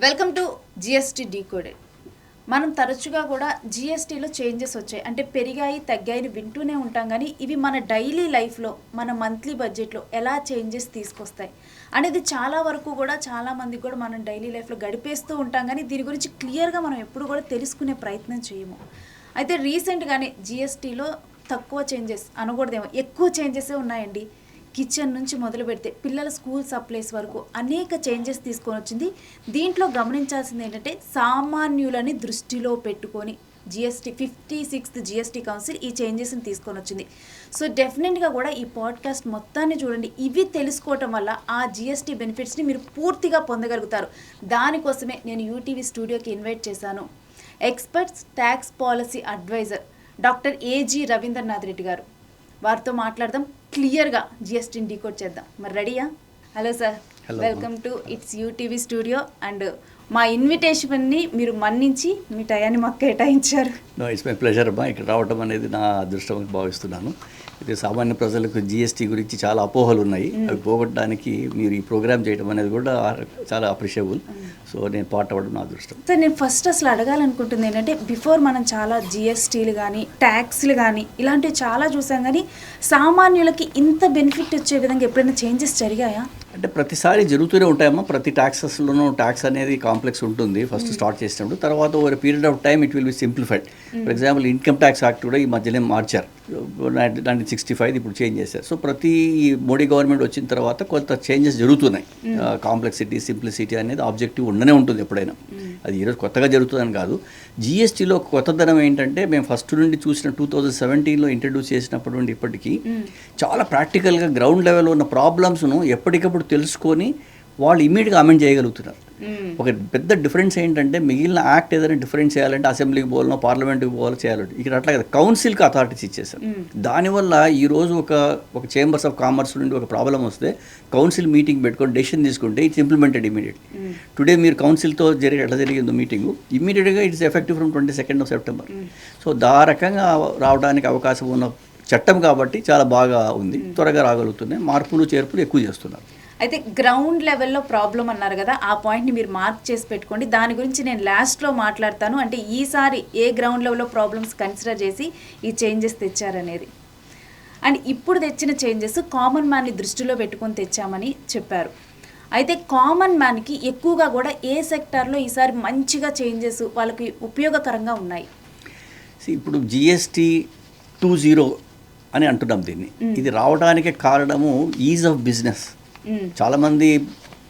Welcome to GST decoded. మనం తరచుగా కూడా జిఎస్టీలో చేంజెస్ వచ్చాయి అంటే పెరిగాయి తగ్గాయని వింటూనే ఉంటాం, కానీ ఇవి మన డైలీ లైఫ్లో మన మంత్లీ బడ్జెట్లో ఎలా చేంజెస్ తీసుకొస్తాయి అనేది చాలా వరకు కూడా చాలామందికి కూడా మనం డైలీ లైఫ్లో గడిపేస్తూ ఉంటాం, కానీ దీని గురించి క్లియర్గా మనం ఎప్పుడు కూడా తెలుసుకునే ప్రయత్నం చేయము. అయితే రీసెంట్గానే జిఎస్టీలో తక్కువ చేంజెస్ అనకూడదేమో, ఎక్కువ చేంజెసే ఉన్నాయండి. కిచెన్ నుంచి మొదలు పెడితే పిల్లల స్కూల్ సప్లైస్ వరకు అనేక చేంజెస్ తీసుకొని వచ్చింది. దీంట్లో గమనించాల్సింది ఏంటంటే సామాన్యులని దృష్టిలో పెట్టుకొని జిఎస్టీ 56th జిఎస్టీ కౌన్సిల్ ఈ చేంజెస్ని తీసుకొని వచ్చింది. సో డెఫినెట్గా కూడా ఈ పాడ్కాస్ట్ మొత్తాన్ని చూడండి. ఇవి తెలుసుకోవటం వల్ల ఆ జిఎస్టీ బెనిఫిట్స్ని మీరు పూర్తిగా పొందగలుగుతారు. దానికోసమే నేను యూటీవీ స్టూడియోకి ఇన్వైట్ చేశాను experts tax policy advisor doctor A G Ravindranath Reddy garu. వారితో మాట్లాడదాం, క్లియర్గా జిఎస్టీని డీకోడ్ చేద్దాం. మరి రెడీయా? Hello sir, welcome to it's UTV studio. And మా ఇన్విటేషన్ని మీరు మన్నించి మీ టయాన్ని మాకు కేటాయించారు. ఇట్స్ మై ప్లెజర్ అమ్మా. ఇక్కడ రావడం అనేది నా అదృష్టం భావిస్తున్నాను. ఇది సామాన్య ప్రజలకు జిఎస్టీ గురించి చాలా అపోహలు ఉన్నాయి. అవి పోగొట్టడానికి మీరు ఈ ప్రోగ్రామ్ చేయడం అనేది కూడా చాలా అప్రిషియబుల్. సో నేను పార్ట్ అవ్వడం నా అదృష్టం. సార్, నేను ఫస్ట్ అసలు అడగాలనుకుంటుంది ఏంటంటే, బిఫోర్ మనం చాలా జిఎస్టీలు కానీ ట్యాక్స్లు కానీ ఇలాంటివి చాలా చూసాం, కానీ సామాన్యులకి ఇంత బెనిఫిట్ వచ్చే విధంగా ఎప్పుడైనా చేంజెస్ జరిగాయా? అంటే ప్రతిసారి జరుగుతూనే ఉంటాయమ్మా. ప్రతి ట్యాక్సెస్లోనూ ట్యాక్స్ అనేది కాంప్లెక్స్ ఉంటుంది ఫస్ట్ స్టార్ట్ చేసినప్పుడు. తర్వాత over period of time it will be simplified. For example income tax act కూడా ఈ మధ్యనే మార్చారు. 1965 ఇప్పుడు చేంజ్ చేశారు. సో ప్రతి మోడీ గవర్నమెంట్ వచ్చిన తర్వాత కొంత చేంజెస్ జరుగుతున్నాయి. కాంప్లెక్సిటీ, సింప్లిసిటీ అనేది ఆబ్జెక్టివ్ ఉండనే ఉంటుంది ఎప్పుడైనా. అది ఈరోజు కొత్తగా జరుగుతుందని కాదు. జిఎస్టీలో కొత్తదనం ఏంటంటే, మేము ఫస్ట్ నుండి చూసిన 2017లో ఇంట్రడ్యూస్ చేసినప్పటి నుండి ఇప్పటికీ చాలా ప్రాక్టికల్గా గ్రౌండ్ లెవెల్లో ఉన్న ప్రాబ్లమ్స్ను ఎప్పటికప్పుడు తెలుసుకొని వాళ్ళు ఇమీడియట్గా అమెండ్ చేయగలుగుతున్నారు. ఒక పెద్ద డిఫరెన్స్ ఏంటంటే, మిగిలిన యాక్ట్ ఏదైనా డిఫరెన్స్ చేయాలంటే అసెంబ్లీకి పోవాలనో పార్లమెంట్కి పోవాలో చేయాలి. ఇక్కడ అట్లా కదా, కౌన్సిల్కి అథారిటీస్ ఇచ్చేసారు. దానివల్ల ఈరోజు ఒక చేంబర్స్ ఆఫ్ కామర్స్ నుండి ఒక ప్రాబ్లం వస్తే కౌన్సిల్ మీటింగ్ పెట్టుకొని డెసిషన్ తీసుకుంటే ఇట్స్ ఇంప్లిమెంటెడ్ ఇమీడియట్లీ. టుడే మీరు కౌన్సిల్తో ఎట్లా జరిగిందో మీటింగు, ఇమీడియట్గా it's effective from 22nd September. So దా రకంగా రావడానికి అవకాశం ఉన్న చట్టం కాబట్టి చాలా బాగా ఉంది. త్వరగా రాగలుగుతున్నాయి. మార్పులు చేర్పులు ఎక్కువ చేస్తున్నారు. అయితే గ్రౌండ్ లెవెల్లో ప్రాబ్లం అన్నారు కదా, ఆ పాయింట్ని మీరు మార్క్ చేసి పెట్టుకోండి. దాని గురించి నేను లాస్ట్లో మాట్లాడతాను. అంటే ఈసారి ఏ గ్రౌండ్ లెవెల్లో ప్రాబ్లమ్స్ కన్సిడర్ చేసి ఈ చేంజెస్ తెచ్చారనేది. అండ్ ఇప్పుడు తెచ్చిన చేంజెస్ కామన్ మ్యాన్ని దృష్టిలో పెట్టుకొని తెచ్చామని చెప్పారు. అయితే కామన్ మ్యాన్కి ఎక్కువగా కూడా ఏ సెక్టార్లో ఈసారి మంచిగా చేంజెస్ వాళ్ళకి ఉపయోగకరంగా ఉన్నాయి? ఇప్పుడు జిఎస్టీ 2.0 అని అంటున్నాం దీన్ని. ఇది రావడానికి కారణము ఈజ్ ఆఫ్ బిజినెస్. చాలామంది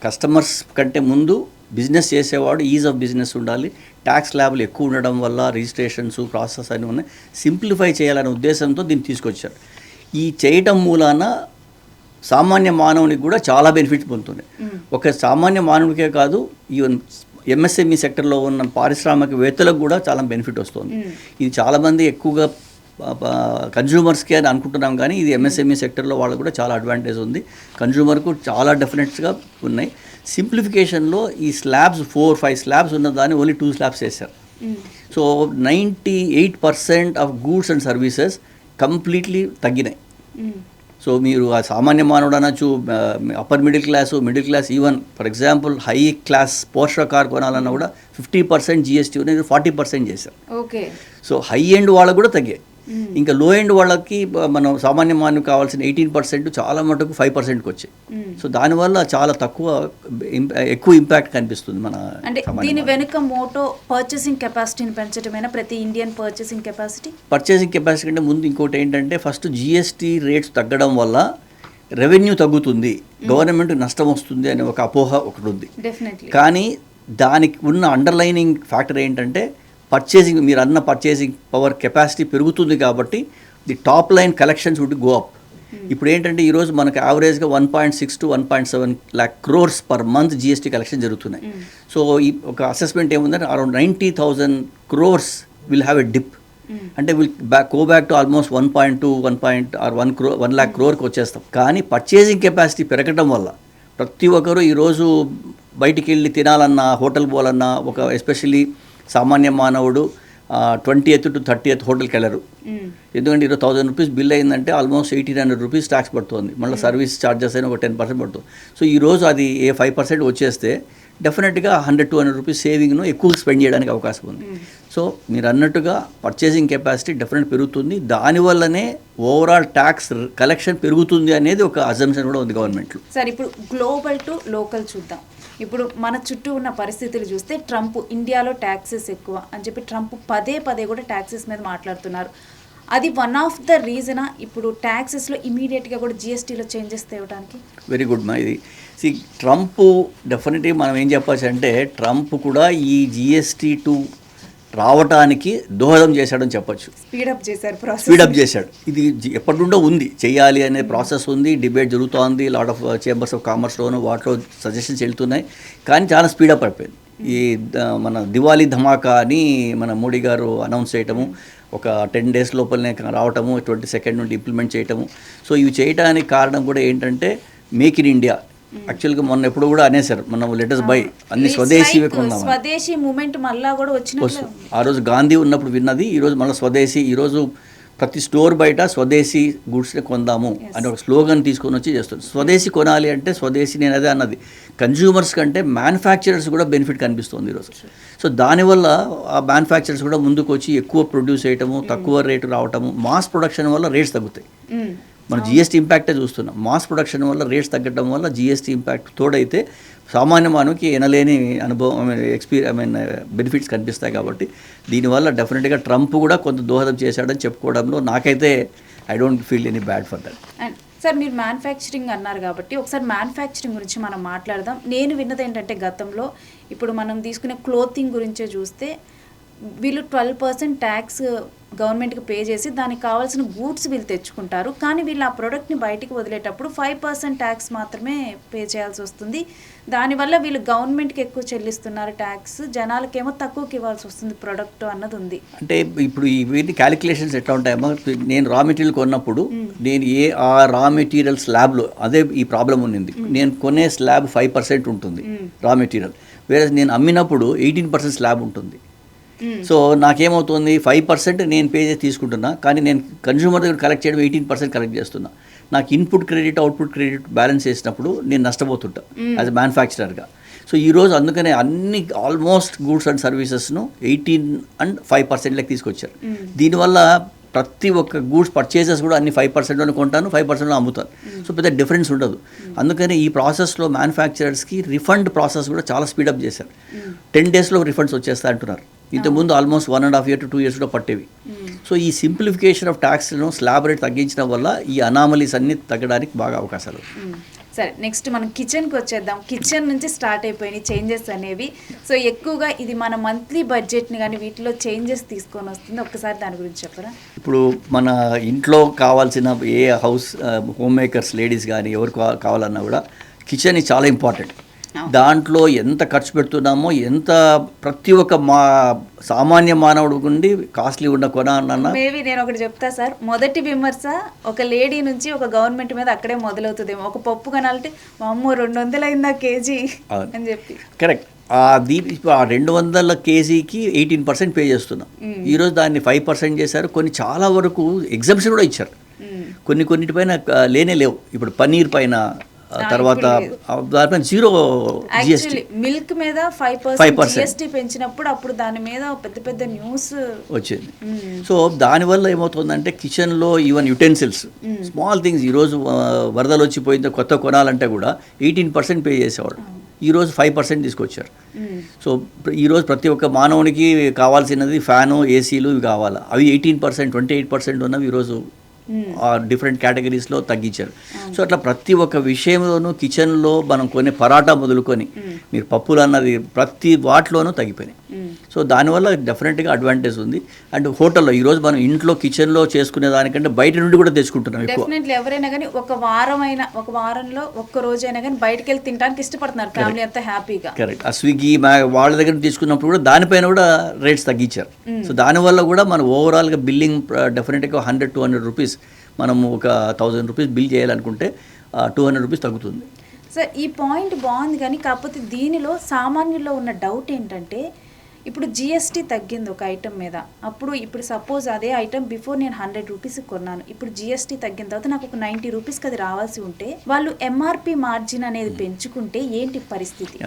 కస్టమర్స్ కంటే ముందు బిజినెస్ చేసేవాడు ఈజ్ ఆఫ్ బిజినెస్ ఉండాలి. ట్యాక్స్ ల్యాబ్లు ఎక్కువ ఉండడం వల్ల రిజిస్ట్రేషన్స్ ప్రాసెస్ అన్నీ ఉన్నాయి. సింప్లిఫై చేయాలనే ఉద్దేశంతో దీన్ని తీసుకొచ్చారు. ఈ చేయటం మూలాన సామాన్య మానవునికి కూడా చాలా బెనిఫిట్స్ పొందుతున్నాయి. ఒక సామాన్య మానవునికే కాదు, ఈవెన్ ఎంఎస్ఎంఈ సెక్టర్లో ఉన్న పారిశ్రామికవేత్తలకు కూడా చాలా బెనిఫిట్ వస్తుంది. ఇది చాలామంది ఎక్కువగా కన్జ్యూమర్స్కి అని అనుకుంటున్నాం, కానీ ఇది ఎంఎస్ఎంఈ సెక్టర్లో వాళ్ళకు కూడా చాలా అడ్వాంటేజ్ ఉంది. కన్జ్యూమర్కు చాలా డెఫినెట్స్గా ఉన్నాయి. సింప్లిఫికేషన్లో ఈ స్లాబ్స్ 4-5 స్లాబ్స్ ఉన్న దాన్ని ఓన్లీ 2 స్లాబ్స్ చేశారు. So 98% of goods and services completely తగ్గినాయి. సో మీరు ఆ సామాన్య మానవుడు అనొచ్చు, upper middle class, even for example high class Porsche car కొనాలన్నా కూడా 50% జిఎస్టీ అనేది 40% చేశారు. ఓకే. సో హై ఎండ్ వాళ్ళకు కూడా తగ్గాయి. ఇంకా లో ఎండ్ వాళ్ళకి మనం సామాన్య మానవునికి కావాల్సిన 18% చాలా మటుకు 5%కి వచ్చాయి. సో దానివల్ల చాలా ఎక్కువ ఇంపాక్ట్ కనిపిస్తుంది మన. అంటే దీని వెనుక మోటో పర్చేసింగ్ కెపాసిటీని పెంచడమేనా? ప్రతి ఇండియన్ పర్చేసింగ్ కెపాసిటీ కంటే ముందు ఇంకోటి ఏంటంటే, ఫస్ట్ జిఎస్టీ రేట్స్ తగ్గడం వల్ల రెవెన్యూ తగ్గుతుంది, గవర్నమెంట్ నష్టం వస్తుంది అనే ఒక అపోహ ఒకటి ఉంది. కానీ దానికి ఉన్న అండర్లైనింగ్ ఫ్యాక్టర్ ఏంటంటే, మీరు అన్న పర్చేసింగ్ పవర్ కెపాసిటీ పెరుగుతుంది కాబట్టి the top line collections would go up. ఇప్పుడు ఏంటంటే, ఈరోజు మనకు యావరేజ్గా 1.6 to 1.7 lakh crores per month GST collection జరుగుతున్నాయి. సో ఈ ఒక అసెస్మెంట్ ఏముందంటే, around 90,000 crores will have a dip. అంటే will go back to almost 1.2 1 lakh crore వచ్చేస్తాం. కానీ పర్చేసింగ్ కెపాసిటీ పెరగడం వల్ల ప్రతి ఒక్కరూ ఈరోజు బయటికి వెళ్ళి తినాలన్నా, హోటల్ పోవాలన్నా, ఒక ఎస్పెషల్లీ సామాన్య మానవుడు 20th to 30th హోటల్కి వెళ్ళరు. ఎందుకంటే ఈరోజు 1,000 రూపీస్ బిల్ అయిందంటే ఆల్మోస్ట్ 1,800 రూపీస్ ట్యాక్స్ పడుతుంది. మళ్ళీ సర్వీస్ ఛార్జెస్ అయినా ఒక 10% పడుతుంది. సో ఈరోజు అది 5% వచ్చేస్తే డెఫినెట్గా 100-200 రూపీస్ సేవింగ్ను ఎక్కువ స్పెండ్ చేయడానికి అవకాశం ఉంది. సో మీరు అన్నట్టుగా పర్చేసింగ్ కెపాసిటీ డెఫినెట్ పెరుగుతుంది, దానివల్లనే ఓవరాల్ ట్యాక్స్ కలెక్షన్ పెరుగుతుంది అనేది ఒక అజంప్షన్ కూడా ఉంది గవర్నమెంట్లో. సార్ ఇప్పుడు గ్లోబల్ టు లోకల్ చూద్దాం. ఇప్పుడు మన చుట్టూ ఉన్న పరిస్థితులు చూస్తే ట్రంప్ ఇండియాలో ట్యాక్సెస్ ఎక్కువ అని చెప్పి ట్రంప్ పదే కూడా ట్యాక్సెస్ మీద మాట్లాడుతున్నారు. అది వన్ ఆఫ్ ద రీజనా ఇప్పుడు ట్యాక్సెస్లో ఇమీడియట్గా కూడా జిఎస్టీలో చేంజెస్ తేవడానికి? వెరీ గుడ్ మా ఇది ట్రంప్ డెఫినెట్గా మనం ఏం చెప్పచ్చు అంటే ట్రంప్ కూడా ఈ జిఎస్టీ టు రావటానికి దోహదం చేశాడని చెప్పొచ్చు. స్పీడప్ చేశాడు. ఇది ఎప్పటి నుండో ఉంది, చేయాలి అనే ప్రాసెస్ ఉంది, డిబేట్ జరుగుతోంది, లాట్ ఆఫ్ చేంబర్స్ ఆఫ్ కామర్స్లోను వాటిలో సజెషన్స్ వెళ్తున్నాయి, కానీ చాలా స్పీడప్ అయిపోయింది. ఈ మన దివాళీ ధమాకా అని మన మోడీ గారు అనౌన్స్ చేయటము, ఒక 10 days లోపలనే రావటము, 22nd నుండి ఇంప్లిమెంట్ చేయటము. సో ఇవి చేయడానికి కారణం కూడా ఏంటంటే మేక్ ఇన్ ఇండియా. యాక్చువల్గా మొన్న ఎప్పుడు కూడా అనేసారు మనం లెటర్స్ బై అన్ని స్వదేశీవే కొందాం, స్వదేశీ మూమెంట్ మళ్ళా కూడా వచ్చినట్లు. ఆ రోజు గాంధీ ఉన్నప్పుడు విన్నది, ఈరోజు మళ్ళీ స్వదేశీ, ఈరోజు ప్రతి స్టోర్ బయట స్వదేశీ గూడ్స్ని కొందాము అని ఒక స్లోగన్ తీసుకొని వచ్చి చేస్తుంది. స్వదేశీ కొనాలి అంటే స్వదేశీ, నేను అదే అన్నది, కన్జ్యూమర్స్ కంటే మ్యానుఫ్యాక్చరర్స్ కూడా బెనిఫిట్ కనిపిస్తుంది ఈరోజు. సో దానివల్ల ఆ మ్యానుఫ్యాక్చరర్స్ కూడా ముందుకు వచ్చి ఎక్కువ ప్రొడ్యూస్ చేయటము, తక్కువ రేటు రావటము, మాస్ ప్రొడక్షన్ వల్ల రేట్స్ తగ్గుతాయి. మనం జిఎస్టీ ఇంపాక్టే చూస్తున్నాం. మాస్ ప్రొడక్షన్ వల్ల రేట్స్ తగ్గడం వల్ల జిఎస్టీ ఇంపాక్ట్ తోడైతే సామాన్య మానవుకి ఎనలేని అనుభవం, బెనిఫిట్స్ కనిపిస్తాయి. కాబట్టి దీనివల్ల డెఫినెట్గా ట్రంప్ కూడా కొంత దోహదం చేశాడని చెప్పుకోవడంలో నాకైతే I don't feel any bad for that. And sir మీరు మ్యానుఫ్యాక్చరింగ్ అన్నారు కాబట్టి ఒకసారి మ్యానుఫ్యాక్చరింగ్ గురించి మనం మాట్లాడదాం. నేను విన్నది ఏంటంటే గతంలో ఇప్పుడు మనం తీసుకునే క్లోతింగ్ గురించే చూస్తే వీళ్ళు 12% ట్యాక్స్ గవర్నమెంట్కి పే చేసి దానికి కావాల్సిన గూడ్స్ వీళ్ళు తెచ్చుకుంటారు, కానీ వీళ్ళు ఆ ప్రోడక్ట్ని బయటికి వదిలేటప్పుడు 5% ట్యాక్స్ మాత్రమే పే చేయాల్సి వస్తుంది. దానివల్ల వీళ్ళు గవర్నమెంట్కి ఎక్కువ చెల్లిస్తున్నారు ట్యాక్స్, జనాలకేమో తక్కువకి ఇవ్వాల్సి వస్తుంది ప్రోడక్ట్ అన్నది ఉంది. అంటే ఇప్పుడు వీటి క్యాలిక్యులేషన్స్ ఎట్లా ఉంటాయమ్మా, నేను రా మెటీరియల్ కొన్నప్పుడు నేను ఆ రా మెటీరియల్ స్లాబ్లో అదే ఈ ప్రాబ్లం ఉన్నింది. నేను కొనే స్లాబ్ 5% ఉంటుంది రా మెటీరియల్, వేరే నేను అమ్మినప్పుడు 18% స్లాబ్ ఉంటుంది. సో నాకేమవుతుంది, 5% నేను పే చేసి తీసుకుంటున్నా, కానీ నేను కన్జ్యూమర్ దగ్గర కలెక్ట్ చేయడం 18% కలెక్ట్ చేస్తున్నా. నాకు input credit output credit balance చేసినప్పుడు నేను నష్టపోతుంటా యాజ్ ఎ మ్యానుఫ్యాక్చరర్గా. సో ఈరోజు అందుకనే అన్ని ఆల్మోస్ట్ గూడ్స్ అండ్ సర్వీసెస్ను 18 and 5% తీసుకొచ్చారు. దీనివల్ల ప్రతి ఒక్క గూడ్స్ పర్చేసెస్ కూడా అన్ని 5% కొంటాను, 5% అమ్ముతాను. సో పెద్ద డిఫరెన్స్ ఉండదు. అందుకని ఈ ప్రాసెస్లో మ్యానుఫ్యాక్చరర్స్కి రిఫండ్ ప్రాసెస్ కూడా చాలా స్పీడప్ చేశారు. 10 daysలో రిఫండ్స్ వచ్చేస్తా అంటున్నారు. ఇంతకుముందు ఆల్మోస్ట్ 1.5 year to 2 years కూడా పట్టేవి. సో ఈ సింప్లిఫికేషన్ ఆఫ్ ట్యాక్స్లను స్లాబ్ రేట్ తగ్గించడం వల్ల ఈ అనామలీస్ అన్ని తగ్గడానికి బాగా అవకాశాలు. సరే, నెక్స్ట్ మనం కిచెన్కి వచ్చేద్దాం. కిచెన్ నుంచి స్టార్ట్ అయిపోయినాయి చేంజెస్ అనేవి. సో ఎక్కువగా ఇది మన మంత్లీ బడ్జెట్ని కానీ వీటిలో చేంజెస్ తీసుకొని వస్తుంది. ఒక్కసారి దాని గురించి చెప్పరా? ఇప్పుడు మన ఇంట్లో కావాల్సిన ఏ హౌస్ హోమ్ మేకర్స్ లేడీస్ కానీ ఎవరు కావాలన్నా కూడా కిచెన్ ఇది చాలా ఇంపార్టెంట్. దాంట్లో ఎంత ఖర్చు పెడుతున్నామో, ఎంత ప్రతి ఒక్క సామాన్య మానవుడు ఉండి కాస్ట్లీ ఉన్న కొనాలన్నా. మేబీ నేను ఒకటి చెప్తా సార్, మొదటి విమర్శ ఒక లేడీ నుంచి ఒక గవర్నమెంట్ మీద అక్కడే మొదలవుతుందేమో. ఒక పప్పు కొనాలంటే అమ్మో 200 అయిందా కేజీ అని చెప్పి. కరెక్ట్. ఇప్పుడు ఆ 200 kgకి 18% పే చేస్తున్నాం. ఈరోజు దాన్ని 5% చేశారు. కొన్ని చాలా వరకు ఎగ్జామ్షన్ కూడా ఇచ్చారు. కొన్నిటిపైన లేనే లేవు. ఇప్పుడు పన్నీర్ పైన, తర్వాత దానిపైన 0 GST. మిల్క్ మీద 5% GST పెంచినప్పుడు అప్పుడు దాని మీద పెద్ద న్యూస్ వచ్చింది. సో దానివల్ల ఏమవుతుందంటే కిచెన్లో ఈవెన్ యుటెన్సిల్స్, స్మాల్ థింగ్స్, ఈరోజు వరదలు వచ్చిపోయింది కొత్త కొనాలంటే కూడా 18% పే చేసేవాడు. ఈరోజు 5% తీసుకొచ్చారు. సో ఈరోజు ప్రతి ఒక్క మానవునికి కావాల్సినది ఫ్యాను, ఏసీలు ఇవి కావాలి. అవి 18%, 28% ఉన్నవి ఈరోజు డిఫరెంట్ కేటగిరీస్లో తగ్గించారు. సో అట్లా ప్రతి ఒక్క విషయంలోనూ కిచెన్లో మనం కొనే పరాటా మొదలుకొని మీరు పప్పులు అన్నది ప్రతి వాటిలోనూ తగ్గిపోయినాయి. సో దానివల్ల డెఫినెట్గా అడ్వాంటేజ్ ఉంది. అండ్ హోటల్లో ఈరోజు మనం ఇంట్లో కిచెన్లో చేసుకునే దానికంటే బయట నుండి కూడా తెచ్చుకుంటున్నాం ఎక్కువ. డెఫినెట్లీ ఎవరైనా కానీ ఒక వారంలో ఒక్క రోజైనా కానీ బయటకు వెళ్ళి తినడానికి ఇష్టపడుతున్నారు ఫ్యామిలీ అంతా హ్యాపీగా. కరెక్ట్. ఆ స్విగ్గీ వాళ్ళ దగ్గర తీసుకున్నప్పుడు కూడా దానిపైన కూడా రేట్స్ తగ్గించారు. సో దానివల్ల కూడా మనం ఓవరాల్గా బిల్లింగ్ డెఫినెట్గా 100-200 రూపీస్ మనము ఒక 1000 రూపీస్ బిల్ చేయాలనుకుంటే 200 రూపీస్ తగ్గుతుంది. సార్ ఈ పాయింట్ బాగుంది, కానీ కాకపోతే దీనిలో సామాన్యుల్లో ఉన్న డౌట్ ఏంటంటే ఇప్పుడు జిఎస్టీ తగ్గింది ఒక ఐటమ్ మీద, అప్పుడు ఇప్పుడు సపోజ్ అదే ఐటమ్ బిఫోర్ నేను 100 రూపీస్ కొన్నాను, ఇప్పుడు జిఎస్టీ తగ్గిన తర్వాత నాకు ఒక 90 రూపీస్కి అది రావాల్సి ఉంటే వాళ్ళు ఎంఆర్పి మార్జిన్ అనేది పెంచుకుంటే ఏంటి పరిస్థితి?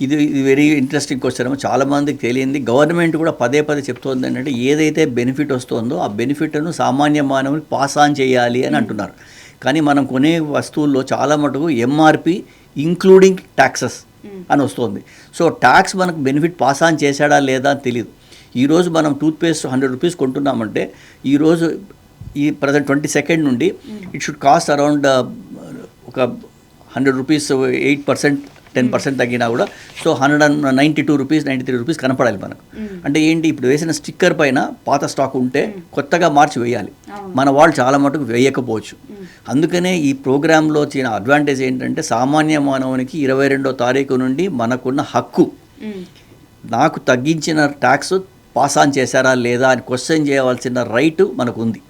ఇది వెరీ ఇంట్రెస్టింగ్ క్వశ్చన్. చాలా మందికి తెలియంది, గవర్నమెంట్ కూడా పదే చెప్తోంది ఏంటంటే ఏదైతే బెనిఫిట్ వస్తుందో ఆ బెనిఫిట్ను సామాన్య మానవునికి పాస్ ఆన్ చేయాలి అని అంటున్నారు. కానీ మనం కొనే వస్తువుల్లో చాలా మటుకు ఎంఆర్పి ఇంక్లూడింగ్ ట్యాక్సెస్ అని వస్తుంది. సో ట్యాక్స్ మనకు బెనిఫిట్ పాస్ ఆన్ చేశాడా లేదా అని తెలియదు. ఈరోజు మనం టూత్పేస్ట్ 100 రూపీస్ కొంటున్నామంటే ఈరోజు ఈ ప్రజెంట్ 22nd నుండి ఇట్ షుడ్ కాస్ట్ అరౌండ్ ఒక 100 రూపీస్ 8% 10% తగ్గినా కూడా సో 192 రూపీస్ 93 రూపీస్ కనపడాలి మనకు. అంటే ఏంటి, ఇప్పుడు వేసిన స్టిక్కర్ పైన పాత స్టాక్ ఉంటే కొత్తగా మార్చి వేయాలి. మన వాళ్ళు చాలా మటుకు వేయకపోవచ్చు. అందుకనే ఈ ప్రోగ్రాంలో వచ్చిన అడ్వాంటేజ్ ఏంటంటే సామాన్య మానవునికి 22వ తారీఖు నుండి మనకున్న హక్కు, నాకు తగ్గించిన ట్యాక్స్ పాస్ ఆన్ చేశారా లేదా అని క్వశ్చన్ చేయవలసిన రైట్ మనకు ఉంది.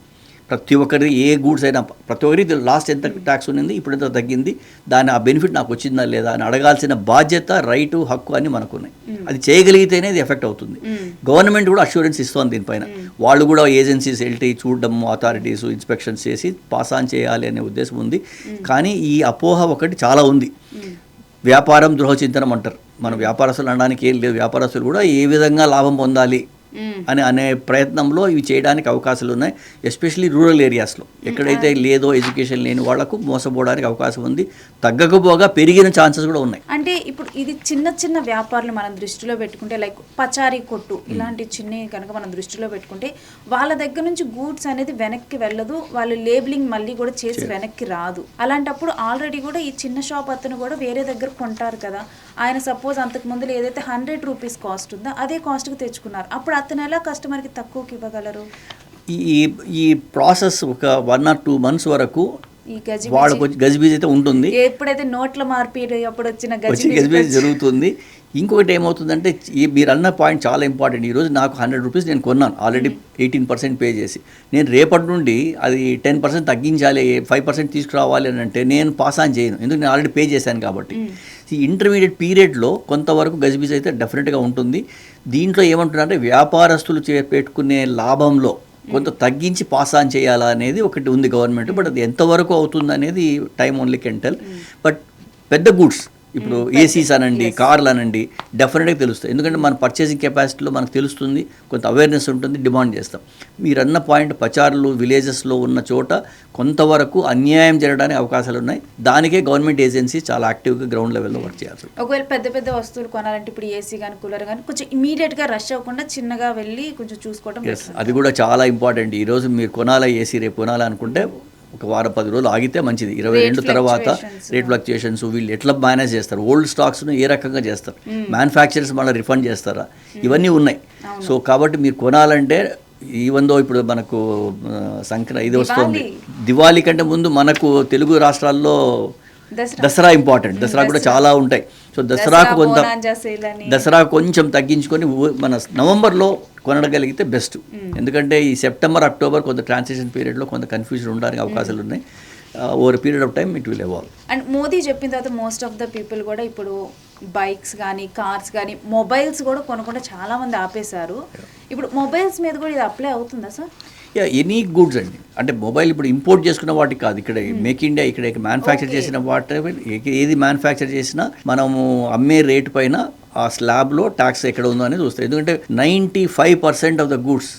ప్రతి ఒక్కరి ఏ గూడ్స్ అయినా ప్రతి ఒక్కరికి లాస్ట్ ఎంత ట్యాక్స్ ఉన్నింది, ఇప్పుడు ఎంత తగ్గింది, దాని ఆ బెనిఫిట్ నాకు వచ్చిందా లేదా అని అడగాల్సిన బాధ్యత, రైటు, హక్కు అన్నీ మనకున్నాయి. అది చేయగలిగితేనే ఇది ఎఫెక్ట్ అవుతుంది. గవర్నమెంట్ కూడా అష్యూరెన్స్ ఇస్తోంది దీనిపైన. వాళ్ళు కూడా ఏజెన్సీస్ వెళ్ళి చూడడం, అథారిటీస్ ఇన్స్పెక్షన్స్ చేసి పాస్ ఆన్ చేయాలి అనే ఉద్దేశం ఉంది. కానీ ఈ అపోహ ఒకటి చాలా ఉంది. వ్యాపారం ద్రోహచింతనం అంటారు. మన వ్యాపారస్తులు అనడానికి ఏం లేదు. వ్యాపారస్తులు కూడా ఏ విధంగా లాభం పొందాలి అని అనే ప్రయత్నంలో ఇవి చేయడానికి అవకాశాలు ఉన్నాయి. ఎస్పెషల్లీ రూరల్ ఏరియాస్లో ఎక్కడైతే లేదో ఎడ్యుకేషన్ లేని వాళ్లకు మోసపోవడానికి అవకాశం ఉంది. తగ్గకపోగా పెరిగిన ఛాన్సెస్ కూడా ఉన్నాయి. అంటే ఇప్పుడు ఇది చిన్న చిన్న వ్యాపారులు మనం దృష్టిలో పెట్టుకుంటే, లైక్ పచారీ కొట్టు ఇలాంటి చిన్నవి కనుక మనం దృష్టిలో పెట్టుకుంటే వాళ్ళ దగ్గర నుంచి గూడ్స్ అనేది వెనక్కి వెళ్ళదు, వాళ్ళు లేబులింగ్ మళ్ళీ కూడా చేసి వెనక్కి రాదు. అలాంటప్పుడు ఆల్రెడీ కూడా ఈ చిన్న షాప్ అతను కూడా వేరే దగ్గర కొంటారు కదా, ఆయన సపోజ్ అంతకు ముందు ఏదైతే 100 రూపీస్ కాస్ట్ ఉందో అదే కాస్ట్కి తెచ్చుకున్నారు, అప్పుడు అతను ఎలా కస్టమర్కి తక్కువకి ఇవ్వగలరు? ఈ ప్రాసెస్ ఒక 1 or 2 months వరకు వాళ్ళకు గజిబిజి అయితే ఉంటుంది. ఎప్పుడైతే నోట్ల మార్పిడి అప్పుడు వచ్చిన గజిబిజి జరుగుతుంది. ఇంకొకటి ఏమవుతుందంటే, మీరు అన్న పాయింట్ చాలా ఇంపార్టెంట్. ఈరోజు నాకు 100 రూపీస్ నేను కొన్నాను, ఆల్రెడీ 18% పే చేసి. నేను రేపటి నుండి అది 10% తగ్గించాలి, 5% తీసుకురావాలి అని అంటే నేను పాస్ ఆన్ చేయను, ఎందుకంటే నేను ఆల్రెడీ పే చేశాను కాబట్టి. ఈ ఇంటర్మీడియట్ పీరియడ్లో కొంతవరకు గజిబిజి అయితే డెఫినెట్గా ఉంటుంది. దీంట్లో ఏమంటున్నారంటే వ్యాపారస్తులు పెట్టుకునే లాభంలో కొంత తగ్గించి పాస్ ఆన్ చేయాలా అనేది ఒకటి ఉంది గవర్నమెంట్. బట్ అది ఎంతవరకు అవుతుంది అనేది time only can tell. But పెద్ద గూడ్స్ ఇప్పుడు ఏసీస్ అనండి, కార్లు అనండి, డెఫినెట్గా తెలుస్తాయి. ఎందుకంటే మన పర్చేసింగ్ కెపాసిటీలో మనకు తెలుస్తుంది, కొంత అవేర్నెస్ ఉంటుంది, డిమాండ్ చేస్తాం. మీరు అన్న పాయింట్ పచార్లు విలేజెస్లో ఉన్న చోట కొంతవరకు అన్యాయం జరగడానికి అవకాశాలు ఉన్నాయి. దానికే గవర్నమెంట్ ఏజెన్సీ చాలా యాక్టివ్గా గ్రౌండ్ లెవెల్లో వర్క్ చేయాలి. ఒకవేళ పెద్ద పెద్ద వస్తువులు కొనాలంటే ఇప్పుడు ఏసీ కానీ కూలర్ కానీ కొంచెం ఇమీడియట్గా రష్ అవ్వకుండా చిన్నగా వెళ్ళి కొంచెం చూసుకోవడం. అది కూడా చాలా ఇంపార్టెంట్. ఈరోజు మీరు కొనాలా ఏసీ, రేపు కొనాలనుకుంటే ఒక వారం 10 రోజులు ఆగితే మంచిది. 22 తర్వాత రేట్ ఫ్లక్చుయేషన్స్ వీళ్ళు ఎట్లా మేనేజ్ చేస్తారు, ఓల్డ్ స్టాక్స్ను ఏ రకంగా చేస్తారు, మ్యానుఫ్యాక్చరర్స్ మళ్ళీ రిఫండ్ చేస్తారా, ఇవన్నీ ఉన్నాయి. సో కాబట్టి మీరు కొనాలంటే ఈవెందో ఇప్పుడు మనకు ఇది వస్తుంది, దివాళీ కంటే ముందు మనకు తెలుగు రాష్ట్రాల్లో దసరా ఇంపార్టెంట్. దసరా కూడా చాలా ఉంటాయి. సో దసరా కొంచెం తగ్గించుకొని మన నవంబర్లో కొనగలిగితే బెస్ట్. ఎందుకంటే ఈ సెప్టెంబర్ అక్టోబర్ కొంత ట్రాన్సిషన్ పీరియడ్లో కొంత కన్ఫ్యూజన్ ఉండడానికి అవకాశాలు ఉన్నాయి. Over period of time it will evolve. And Modi చెప్పిన తర్వాత మోస్ట్ ఆఫ్ ద పీపుల్ కూడా ఇప్పుడు బైక్స్ కానీ కార్స్ కానీ మొబైల్స్ కూడా కొనకుండా చాలామంది ఆపేశారు. ఇప్పుడు మొబైల్స్ మీద కూడా ఇది అప్లై అవుతుందా సార్? ఎనీ గూడ్స్ అండి, అంటే మొబైల్ ఇప్పుడు ఇంపోర్ట్ చేసుకున్న వాటికి కాదు, ఇక్కడ మేక్ ఇండియా ఇక్కడ మ్యానుఫ్యాక్చర్ చేసిన వాటి ఏది మ్యానుఫ్యాక్చర్ చేసినా మనము అమ్మే రేటు పైన ఆ స్లాబ్లో ట్యాక్స్ ఎక్కడ ఉందో అనేది చూస్తాయి. ఎందుకంటే 95% of the goods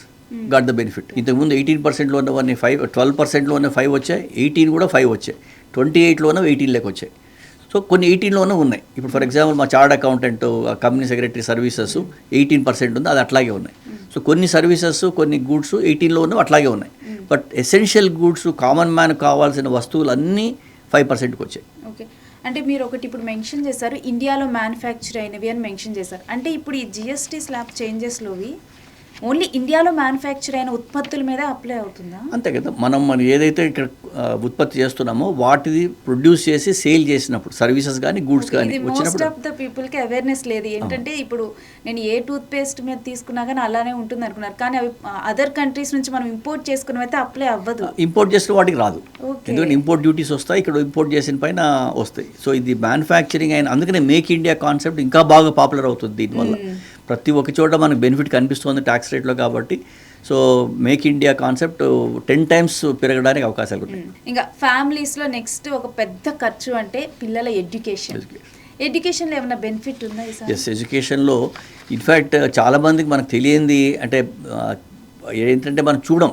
got the benefit. ఇంతకుముందు 18%లో ఉన్నవన్నీ 12%లో ఉన్న 5 వచ్చాయి, 18 కూడా 5 వచ్చాయి, 28లోనో 18 లెక్క వచ్చాయి. సో కొన్ని 18లోనే ఉన్నాయి. ఇప్పుడు ఫర్ ఎగ్జాంపుల్ మా chart accountant, company secretary services 18% ఉంది, అది అట్లాగే ఉన్నాయి. సో కొన్ని సర్వీసెస్ కొన్ని గూడ్స్ 18లో ఉన్నవి అట్లాగే ఉన్నాయి. But essential goods common man కావాల్సిన వస్తువులు అన్నీ 5%కి వచ్చాయి. ఓకే, అంటే మీరు ఒకటి ఇప్పుడు మెన్షన్ చేశారు ఇండియాలో మ్యానుఫ్యాక్చర్ అయినవి అని మెన్షన్ చేశారు. అంటే ఇప్పుడు ఈ జిఎస్టీ స్లాబ్ చేంజెస్లోవి ఓన్లీ ఇండియాలో మ్యానుఫ్యాక్చర్ అయిన ఉత్పత్తుల మీద అప్లై అవుతుందా? అంతే కదా. మనం ఏదైతే ఇక్కడ ఉత్పత్తి చేస్తున్నామో వాటిది ప్రొడ్యూస్ చేసి సేల్ చేసినప్పుడు సర్వీసెస్ కానీ గూడ్స్ కానీ మోస్ట్ ఆఫ్ ద పీపుల్కి అవేర్నెస్ లేదు. ఏంటంటే ఇప్పుడు నేను ఏ టూత్ పేస్ట్ మీద తీసుకున్నా కానీ అలానే ఉంటుంది అనుకున్నారు, కానీ అవి అదర్ కంట్రీస్ నుంచి మనం ఇంపోర్ట్ చేసుకున్న అయితే అప్లై అవ్వదు. ఇంపోర్ట్ చేసిన వాటికి రాదు, ఎందుకంటే ఇంపోర్ట్ డ్యూటీస్ వస్తాయి, ఇక్కడ ఇంపోర్ట్ చేసిన పైన వస్తాయి. సో ఇది మ్యానుఫ్యాక్చరింగ్ అయిన, అందుకనే మేక్ ఇండియా కాన్సెప్ట్ ఇంకా బాగా పాపులర్ అవుతుంది దీనివల్ల. ప్రతి ఒక్క చోట మనకు బెనిఫిట్ కనిపిస్తుంది ట్యాక్స్ రేట్లో కాబట్టి. So make India concept 10 times పెరగడానికి అవకాశాలు ఉన్నాయి. ఇంకా ఫ్యామిలీస్లో నెక్స్ట్ ఒక పెద్ద ఖర్చు అంటే పిల్లల ఎడ్యుకేషన్లో ఏమైనా బెనిఫిట్ ఉందా? ఎస్, ఎడ్యుకేషన్లో ఇన్ఫ్యాక్ట్ చాలామందికి మనకు తెలియంది అంటే ఏంటంటే మనం చూడం,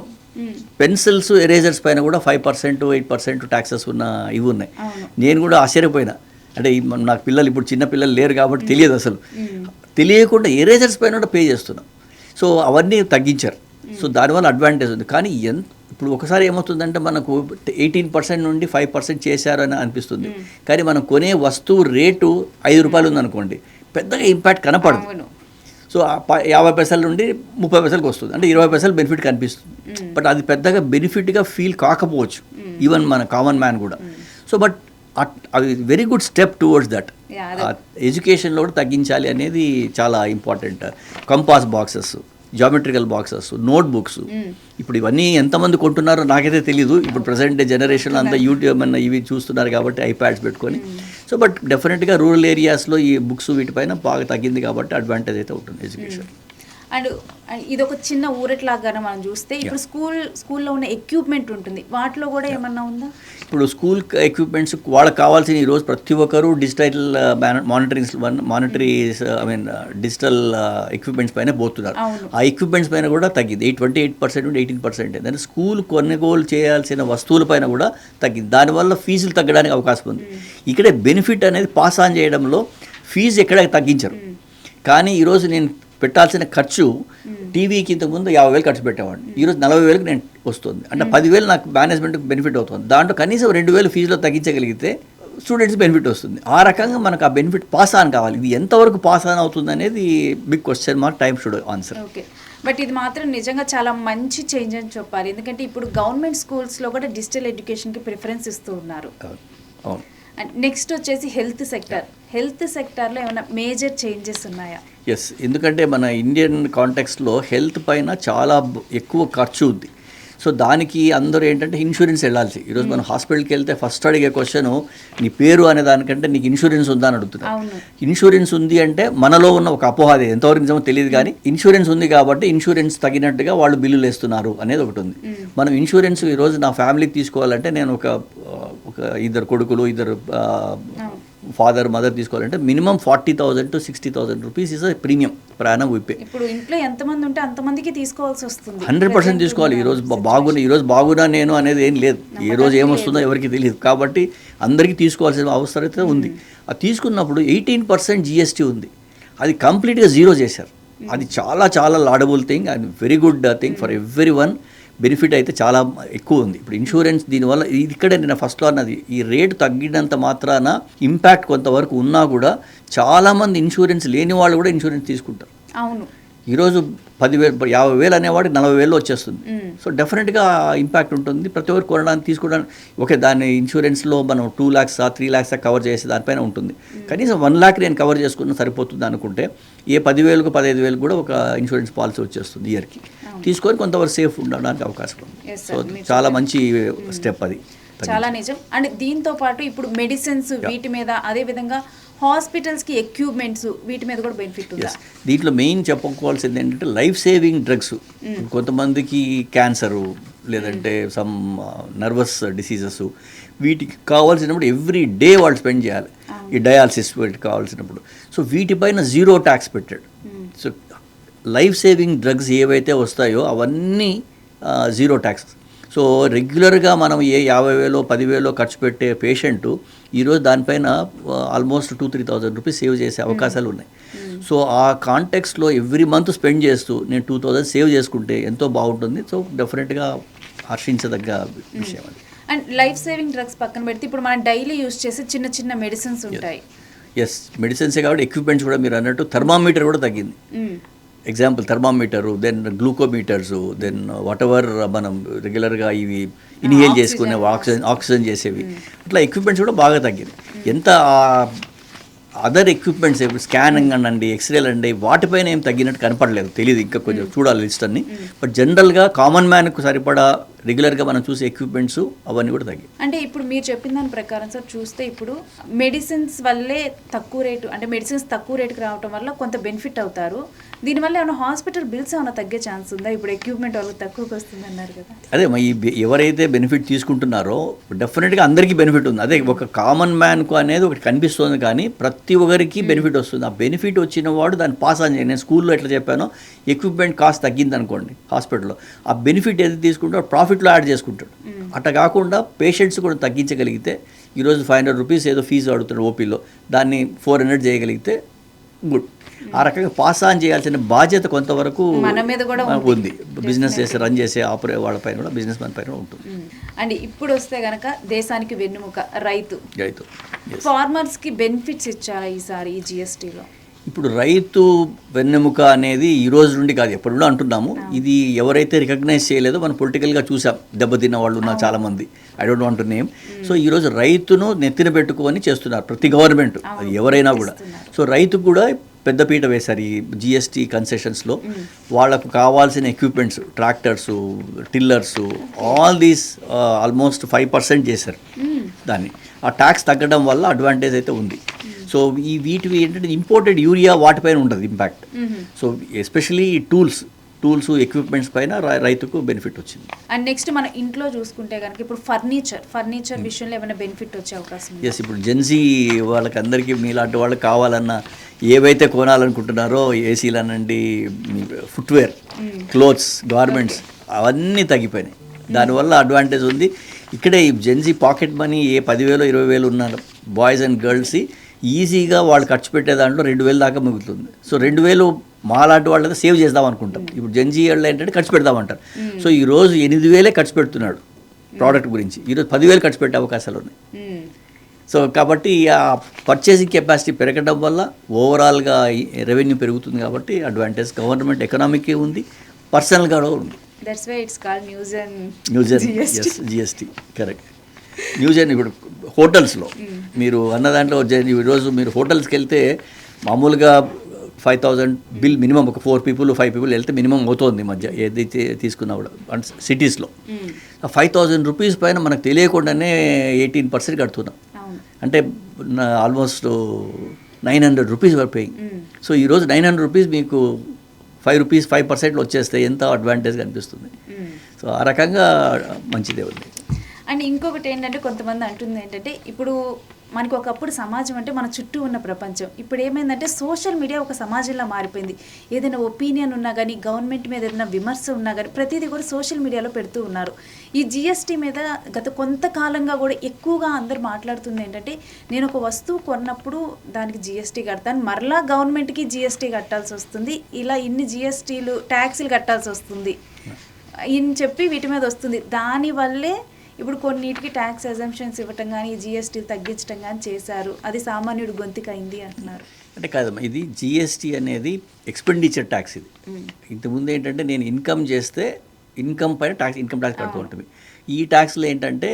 పెన్సిల్స్ ఎరేజర్స్ పైన కూడా 5% 8% ట్యాక్సెస్ ఉన్న ఇవి ఉన్నాయి. నేను కూడా ఆశ్చర్యపోయినా, అంటే నాకు పిల్లలు ఇప్పుడు చిన్న పిల్లలు లేరు కాబట్టి తెలియదు, అసలు తెలియకుండా ఎరేజర్స్ పైన కూడా పే చేస్తున్నాం. సో అవన్నీ తగ్గించారు. సో దానివల్ల అడ్వాంటేజ్ ఉంది. కానీ ఇప్పుడు ఒకసారి ఏమవుతుందంటే మనకు 18% నుండి 5% చేశారు అని అనిపిస్తుంది, కానీ మనం కొనే వస్తువు రేటు 5 రూపాయలు ఉందనుకోండి, పెద్దగా ఇంపాక్ట్ కనపడదు. సో 50 పైసల నుండి 30 పైసలకు వస్తుంది, అంటే 20 పైసలు బెనిఫిట్ కనిపిస్తుంది. బట్ అది పెద్దగా బెనిఫిట్గా ఫీల్ కాకపోవచ్చు ఈవెన్ మన కామన్ మ్యాన్ కూడా. సో బట్ అది very good step towards that. ఎడ్యుకేషన్లో కూడా తగ్గించాలి అనేది చాలా important. Compass boxes, geometrical boxes, notebooks, ఇప్పుడు ఇవన్నీ ఎంతమంది కొంటున్నారో నాకైతే తెలీదు. ఇప్పుడు ప్రజెంట్ డే జనరేషన్ అంతా యూట్యూబ్ అన్న ఇవి చూస్తున్నారు కాబట్టి ఐప్యాడ్స్ పెట్టుకొని. సో బట్ డెఫినెట్గా రూరల్ ఏరియాస్లో ఈ బుక్స్ వీటిపైన బాగా తగ్గింది కాబట్టి అడ్వాంటేజ్ అయితే ఉంటుంది ఎడ్యుకేషన్. అండ్ ఇది ఒక చిన్న ఊరట్లాగా మనం చూస్తే ఇప్పుడు స్కూల్లో ఉన్న ఎక్విప్మెంట్ ఉంటుంది, వాటిలో కూడా ఏమన్నా ఉందా? ఇప్పుడు స్కూల్ ఎక్విప్మెంట్స్ వాళ్ళకి కావాల్సిన ఈరోజు ప్రతి ఒక్కరు డిజిటల్ డిజిటల్ ఎక్విప్మెంట్స్ పైన పోతున్నారు. ఆ ఎక్విప్మెంట్స్ పైన కూడా తగ్గింది 28% నుండి 18%. దాని స్కూల్ కొనుగోలు చేయాల్సిన వస్తువుల పైన కూడా తగ్గింది. దానివల్ల ఫీజులు తగ్గడానికి అవకాశం ఉంది. ఇక్కడే బెనిఫిట్ అనేది పాస్ ఆన్ చేయడంలో ఫీజు ఎక్కడ తగ్గించరు. కానీ ఈరోజు నేను పెట్టాల్సిన ఖర్చు టీవీకి ఇంతకుముందు 50,000 ఖర్చు పెట్టేవాడిని, ఈరోజు 40,000కి నేను వస్తుంది. అంటే 10,000 నాకు మేనేజ్మెంట్కి బెనిఫిట్ అవుతుంది. దాంట్లో కనీసం 2,000 ఫీజులో తగ్గించగలిగితే స్టూడెంట్స్ బెనిఫిట్ వస్తుంది. ఆ రకంగా మనకు ఆ బెనిఫిట్ పాస్ ఆన్ కావాలి. ఇది ఎంతవరకు పాస్ ఆన్ అవుతుంది అనేది big question mark. Time should answer. Okay, but ఇది మాత్రం నిజంగా చాలా మంచి చేంజ్ అని చెప్పాలి. ఎందుకంటే ఇప్పుడు గవర్నమెంట్ స్కూల్స్లో కూడా డిజిటల్ ఎడ్యుకేషన్కి ప్రిఫరెన్స్ ఇస్తూ ఉన్నారు. అవును. అండ్ నెక్స్ట్ వచ్చేసి హెల్త్ సెక్టార్లో ఏమైనా మేజర్ చేంజెస్ ఉన్నాయా? ఎస్, ఎందుకంటే మన ఇండియన్ కాంటెక్స్ట్లో హెల్త్ పైన చాలా ఎక్కువ ఖర్చు ఉంది. సో దానికి అందరూ ఏంటంటే ఇన్సూరెన్స్ వెళ్ళాల్సి. ఈరోజు మనం హాస్పిటల్కి వెళ్తే ఫస్ట్ అడిగే క్వశ్చన్ నీ పేరు అనే దానికంటే నీకు ఇన్సూరెన్స్ ఉందా అని అడుగుతున్నారు. ఇన్సూరెన్స్ ఉంది అంటే మనలో ఉన్న ఒక అపోహ, అది ఎంతవరకు నిజమో తెలియదు, కానీ ఇన్సూరెన్స్ ఉంది కాబట్టి ఇన్సూరెన్స్ తగినట్టుగా వాళ్ళు బిల్లులు వేస్తున్నారు అనేది ఒకటి ఉంది. మనం ఇన్సూరెన్స్ ఈరోజు నా ఫ్యామిలీకి తీసుకోవాలంటే నేను ఒక 2 కొడుకులు 2 ఫాదర్ మదర్ తీసుకోవాలంటే minimum 40,000 to 60,000 rupees is premium ప్రయాణం విప్పే. ఇప్పుడు ఇంట్లో ఎంతమంది ఉంటే అంతమందికి తీసుకోవాల్సి వస్తుంది. 100% తీసుకోవాలి. ఈరోజు బాగున్నా నేను అనేది ఏం లేదు, ఏ రోజు ఏమొస్తుందో ఎవరికి తెలియదు. కాబట్టి అందరికీ తీసుకోవాల్సిన అవసరం ఉంది. అది తీసుకున్నప్పుడు 18% GST ఉంది, అది కంప్లీట్గా జీరో చేశారు. అది చాలా చాలా laudable thing and very good thing for every one. Benefit అయితే చాలా ఎక్కువ ఉంది. ఇప్పుడు ఇన్సూరెన్స్ దీనివల్ల ఇక్కడే నేను ఫస్ట్లో అన్నది, ఈ రేటు తగ్గినంత మాత్రాన ఇంపాక్ట్ కొంతవరకు ఉన్నా కూడా చాలామంది ఇన్సూరెన్స్ లేని వాళ్ళు కూడా ఇన్సూరెన్స్ తీసుకుంటారు. అవును, ఈరోజు 10,000 50,000 అనేవాడికి 40,000 వచ్చేస్తుంది. సో డెఫినెట్గా ఇంపాక్ట్ ఉంటుంది. ప్రతి ఒక్కరు కొనడానికి తీసుకోవడానికి ఓకే, దాని ఇన్సూరెన్స్లో మనం 2 lakhs 3 lakhs కవర్ చేసే దానిపైన ఉంటుంది. కనీసం 1 lakh నేను కవర్ చేసుకున్న సరిపోతుంది అనుకుంటే ఏ 10,000కు 15,000 కూడా ఒక ఇన్సూరెన్స్ పాలసీ వచ్చేస్తుంది ఇయర్కి. తీసుకొని కొంతవరకు సేఫ్ ఉండడానికి అవకాశం ఉంది. సో చాలా మంచి స్టెప్ అది. చాలా నిజం. అండ్ దీంతో పాటు ఇప్పుడు మెడిసిన్స్ వీటి మీద, అదే విధంగా హాస్పిటల్స్కి ఎక్విప్మెంట్స్ వీటి మీద కూడా బెనిఫిట్ ఉంది. దీంట్లో మెయిన్ చెప్పుకోవాల్సింది ఏంటంటే లైఫ్ సేవింగ్ డ్రగ్స్. కొంతమందికి క్యాన్సరు లేదంటే సమ్ నర్వస్ డిసీజెస్, వీటికి కావాల్సినప్పుడు ఎవ్రీ డే వాళ్ళు స్పెండ్ చేయాలి. ఈ డయాలసిస్ వీటికి కావాల్సినప్పుడు సో వీటిపైన 0 tax పెట్టాడు. సో లైఫ్ సేవింగ్ డ్రగ్స్ ఏవైతే వస్తాయో అవన్నీ 0 tax. సో రెగ్యులర్గా మనం ఏ 50,000 10,000 ఖర్చు పెట్టే పేషెంటు ఈరోజు దానిపైన ఆల్మోస్ట్ 2,000-3,000 రూపీస్ సేవ్ చేసే అవకాశాలు ఉన్నాయి. సో ఆ కాంటెక్స్లో ఎవ్రీ మంత్ స్పెండ్ చేస్తూ నేను 2,000 సేవ్ చేసుకుంటే ఎంతో బాగుంటుంది. సో డెఫినెట్గా హర్షించదగ్గ విషయం అది. అండ్ లైఫ్ సేవింగ్ డ్రగ్స్ పక్కన పెడితే ఇప్పుడు మనం డైలీ యూజ్ చేసే చిన్న చిన్న మెడిసిన్స్ ఉంటాయి. ఎస్, మెడిసిన్సే కాబట్టి ఎక్విప్మెంట్స్ కూడా మీరు అన్నట్టు థర్మామీటర్ కూడా తగ్గింది. Example thermometer, then glucometers, then whatever మనం రెగ్యులర్గా ఇవి ఇన్హేల్ చేసుకునే ఆక్సిజన్ చేసేవి, ఇట్లా ఎక్విప్మెంట్స్ కూడా బాగా తగ్గింది. ఎంత అదర్ ఎక్విప్మెంట్స్ స్కానింగ్ అనండి, ఎక్స్రేలు అండి, వాటిపైన ఏం తగ్గినట్టు కనపడలేదు, తెలియదు, ఇంకా కొంచెం చూడాలి లిస్ట్ అన్ని. బట్ జనరల్గా కామన్ మ్యాన్కు సరిపడా రెగ్యులర్గా మనం చూసే ఎక్విప్మెంట్స్ అవన్నీ కూడా తగ్గి. అంటే ఇప్పుడు మీరు చెప్పిన దాని ప్రకారం సార్ చూస్తే ఇప్పుడు మెడిసిన్స్ వల్లే తక్కువ రేటు, అంటే మెడిసిన్స్ తక్కువ రేటుకి రావడం వల్ల కొంత బెనిఫిట్ అవుతారు. దీనివల్ల ఏమైనా హాస్పిటల్ బిల్స్ ఏమైనా తగ్గే ఛాన్స్ ఉందా? ఇప్పుడు ఎక్విప్మెంట్ వాళ్ళకి తక్కువకి వస్తుంది అన్నారు కదా. అదే ఎవరైతే బెనిఫిట్ తీసుకుంటున్నారో డెఫినెట్గా అందరికీ బెనిఫిట్ ఉంది. అదే ఒక కామన్ మ్యాన్కు అనేది ఒకటి కనిపిస్తుంది, కానీ ప్రతి ఒక్కరికి బెనిఫిట్ వస్తుంది. ఆ బెనిఫిట్ వచ్చిన వాడు దాన్ని పాస్ ఆన్ చేయండి. నేను స్కూల్లో ఎట్లా చెప్పానో, ఎక్విప్మెంట్ కాస్ట్ తగ్గింది అనుకోండి హాస్పిటల్లో, ఆ బెనిఫిట్ ఏది తీసుకుంటాడో ప్రాఫిట్లో యాడ్ చేసుకుంటాడు. అట్లా కాకుండా పేషెంట్స్ కూడా తగ్గించగలిగితే, ఈరోజు 500 రూపీస్ ఏదో ఫీజు అడుగుతాడు ఓపీలో, దాన్ని 400 చేయగలిగితే గుడ్. ఆ రకంగా పాస్ ఆన్ చేయాల్సిన బాధ్యత కొంతవరకు మన మీద కూడా ఉంది. బిజినెస్ చేసే రన్ చేసే వాళ్ళపైన కూడా, బిజినెస్ మ్యాన్ పైన ఉంటుంది. అండ్ ఇప్పుడు వస్తే కనుక దేశానికి వెన్నుముక రైతు. Yes. ఫార్మర్స్కి బెనిఫిట్స్ ఇచ్చారా ఈసారి ఈ జిఎస్టీలో? ఇప్పుడు రైతు వెన్నెముక అనేది ఈ రోజు నుండి కాదు, ఎప్పుడు అంటున్నాము. ఇది ఎవరైతే రికగ్నైజ్ చేయలేదో మనం పొలిటికల్గా చూసాం, దెబ్బతిన్న వాళ్ళు ఉన్నారు చాలామంది, I don't want to name. So ఈరోజు రైతును నెత్తిన పెట్టుకొని చేస్తున్నారు ప్రతి గవర్నమెంట్, అది ఎవరైనా కూడా. సో రైతుకు కూడా పెద్దపీట వేశారు ఈ జిఎస్టీ కన్సెషన్స్లో. వాళ్ళకు కావాల్సిన equipments, tractors, tillers, all these almost 5% చేశారు దాన్ని. ఆ ట్యాక్స్ తగ్గడం వల్ల అడ్వాంటేజ్ అయితే ఉంది. సో వీటివి ఏంటంటే ఇంపోర్టెడ్ యూరియా వాటిపైన ఉంటుంది impact. So especially tools equipments పైన రైతుకు బెనిఫిట్ వచ్చింది. అండ్ నెక్స్ట్ మన ఇంట్లో చూసుకుంటే కనుక ఇప్పుడు ఫర్నిచర్ విషయంలో ఏమైనా బెనిఫిట్ వచ్చే అవకాశం ఉంది? ఎస్, ఇప్పుడు జెన్జీ వాళ్ళకి అందరికీ మీలాంటి వాళ్ళకి కావాలన్నా ఏవైతే కొనాలనుకుంటున్నారో, ఏసీలు అనండి, ఫుట్వేర్, క్లోత్స్, గార్మెంట్స్ అవన్నీ తగ్గిపోయినాయి. దానివల్ల అడ్వాంటేజ్ ఉంది. ఇక్కడే ఈ జెన్జీ పాకెట్ మనీ 10,000 20,000 ఉన్నారు బాయ్స్ అండ్ గర్ల్స్, ఈజీగా వాళ్ళు ఖర్చు పెట్టే దాంట్లో 2,000 దాకా మిగులుతుంది. సో 2,000 మాలాంటి వాళ్ళతో సేవ్ చేద్దాం అనుకుంటాం. ఇప్పుడు జెన్జీ వాళ్ళు ఏంటంటే ఖర్చు పెడదామంటారు. సో ఈరోజు 8,000 ఖర్చు పెడుతున్నాడు ప్రోడక్ట్ గురించి, ఈరోజు 10,000 ఖర్చు పెట్టే అవకాశాలు ఉన్నాయి. సో కాబట్టి ఆ పర్చేసింగ్ కెపాసిటీ పెరగడం వల్ల ఓవరాల్గా రెవెన్యూ పెరుగుతుంది. కాబట్టి అడ్వాంటేజ్ గవర్నమెంట్ ఎకనామిక్కి ఉంది, పర్సనల్గా కూడా ఉంది. That's why it's called GST. Correct. న్యూజెన్ ఇప్పుడు హోటల్స్లో మీరు అన్న దాంట్లో ఈరోజు మీరు హోటల్స్కి వెళ్తే మామూలుగా 5,000 బిల్ మినిమం, ఒక 4 people 5 people వెళ్తే మినిమం అవుతుంది మధ్య ఏదైతే తీసుకున్నా కూడా సిటీస్లో. 5,000 రూపీస్ పైన మనకు తెలియకుండానే 18% కడుతున్నాం. అంటే ఆల్మోస్ట్ 900 రూపీస్ వర్ పేయింగ్. సో ఈరోజు 900 రూపీస్ మీకు 5 రూపీస్ 5% వచ్చేస్తే ఎంత అడ్వాంటేజ్ కనిపిస్తుంది. సో ఆ రకంగా మంచిదే ఉంది. అండ్ ఇంకొకటి ఏంటంటే కొంతమంది అంటుంది ఏంటంటే, ఇప్పుడు మనకు ఒకప్పుడు సమాజం అంటే మన చుట్టూ ఉన్న ప్రపంచం, ఇప్పుడు ఏమైందంటే సోషల్ మీడియా ఒక సమాజంలో మారిపోయింది. ఏదైనా ఒపీనియన్ ఉన్నా కానీ, గవర్నమెంట్ మీద ఏదైనా విమర్శ ఉన్నా కానీ ప్రతిదీ కూడా సోషల్ మీడియాలో పెడుతూ ఉన్నారు. ఈ జిఎస్టీ మీద గత కొంతకాలంగా కూడా ఎక్కువగా అందరు మాట్లాడుతుంది ఏంటంటే, నేను ఒక వస్తువు కొన్నప్పుడు దానికి జిఎస్టీ కడతాను, మరలా గవర్నమెంట్కి జిఎస్టీ కట్టాల్సి వస్తుంది, ఇలా ఇన్ని జిఎస్టీలు ట్యాక్సీలు కట్టాల్సి వస్తుంది అని చెప్పి వీటి మీద వస్తుంది. దానివల్లే ఇప్పుడు కొన్నిటికి ట్యాక్స్ ఎగ్జంప్షన్స్ ఇవ్వటం కానీ, జిఎస్టీలు తగ్గించడం కానీ చేశారు, అది సామాన్యుడు గొంతుకైంది అంటున్నారు. అంటే కాదమ్మా, ఇది జిఎస్టీ అనేది ఎక్స్పెండిచర్ ట్యాక్స్. ఇది ఇంతకుముందు ఏంటంటే నేను ఇన్కమ్ చేస్తే ఇన్కమ్ పైన ఇన్కమ్ ట్యాక్స్ కడుతూ ఉంటుంది. ఈ ట్యాక్స్లో ఏంటంటే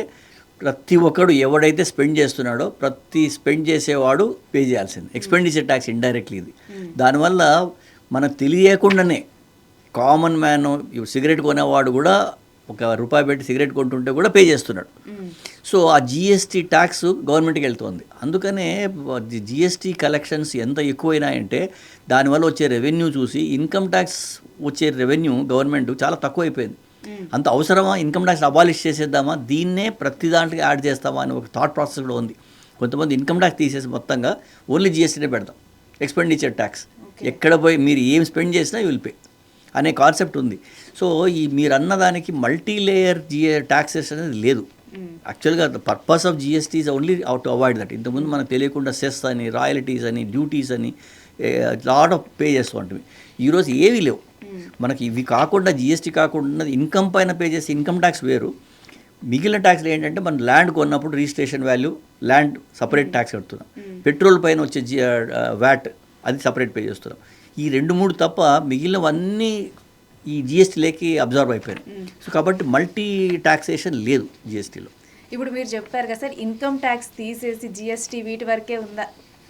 ప్రతి ఒక్కడు ఎవడైతే స్పెండ్ చేస్తున్నాడో ప్రతి స్పెండ్ చేసేవాడు పే చేయాల్సింది ఎక్స్పెండిచర్ ట్యాక్స్ ఇండైరెక్ట్లీ. ఇది దానివల్ల మనకు తెలియకుండానే కామన్ మ్యాన్, సిగరెట్ కొనేవాడు కూడా ₹1 పెట్టి సిగరెట్ కొంటుంటే కూడా పే చేస్తున్నాడు. సో ఆ జిఎస్టీ ట్యాక్స్ గవర్నమెంట్కి వెళ్తుంది. అందుకనే జిఎస్టీ కలెక్షన్స్ ఎంత ఎక్కువైనాయంటే దానివల్ల వచ్చే రెవెన్యూ చూసి ఇన్కమ్ ట్యాక్స్ వచ్చే రెవెన్యూ గవర్నమెంట్ చాలా తక్కువ అయిపోయింది. అంత అవసరమా ఇన్కమ్ ట్యాక్స్ అబాలిష్ చేసేద్దామా, దీన్నే ప్రతి దాంట్లో యాడ్ చేస్తామా అని ఒక థాట్ ప్రాసెస్ కూడా ఉంది. కొంతమంది ఇన్కమ్ ట్యాక్స్ తీసేసి మొత్తంగా ఓన్లీ జిఎస్టీనే పెడతాం, ఎక్స్పెండిచర్ ట్యాక్స్. ఎక్కడ పోయి మీరు ఏం స్పెండ్ చేసినా యూ విల్ పే అనే కాన్సెప్ట్ ఉంది. సో ఈ మీరు అన్నదానికి మల్టీ లేయర్ ట్యాక్సెస్ అనేది లేదు. యాక్చువల్గా the purpose of GST is only to avoid that. ఇంతకుముందు మనకు తెలియకుండా సెస్ అని, రాయల్టీస్ అని, డ్యూటీస్ అని లాట్ ఆఫ్ పే చేస్తూ ఉంటుంది. ఈరోజు ఏవీ లేవు మనకి. ఇవి కాకుండా జిఎస్టీ కాకుండా ఇన్కమ్ పైన పే చేసే ఇన్కమ్ ట్యాక్స్ వేరు. మిగిలిన ట్యాక్స్లు ఏంటంటే మనం ల్యాండ్ కొన్నప్పుడు registration value, land separate tax కడుతున్నాం. పెట్రోల్ పైన వచ్చే వ్యాట్ అది సపరేట్ పే చేస్తున్నాం. ఈ 2-3 తప్ప మిగిలినవన్నీ ఈ జిఎస్టీలోకి అబ్జర్వ్ అయిపోయాయి. సో కాబట్టి మల్టీ ట్యాక్సేషన్ లేదు జిఎస్టీలో. ఇప్పుడు మీరు చెప్పారు కదా సార్, ఇన్కమ్ ట్యాక్స్ తీసేసి జిఎస్టీ వీటి వరకే ఉందా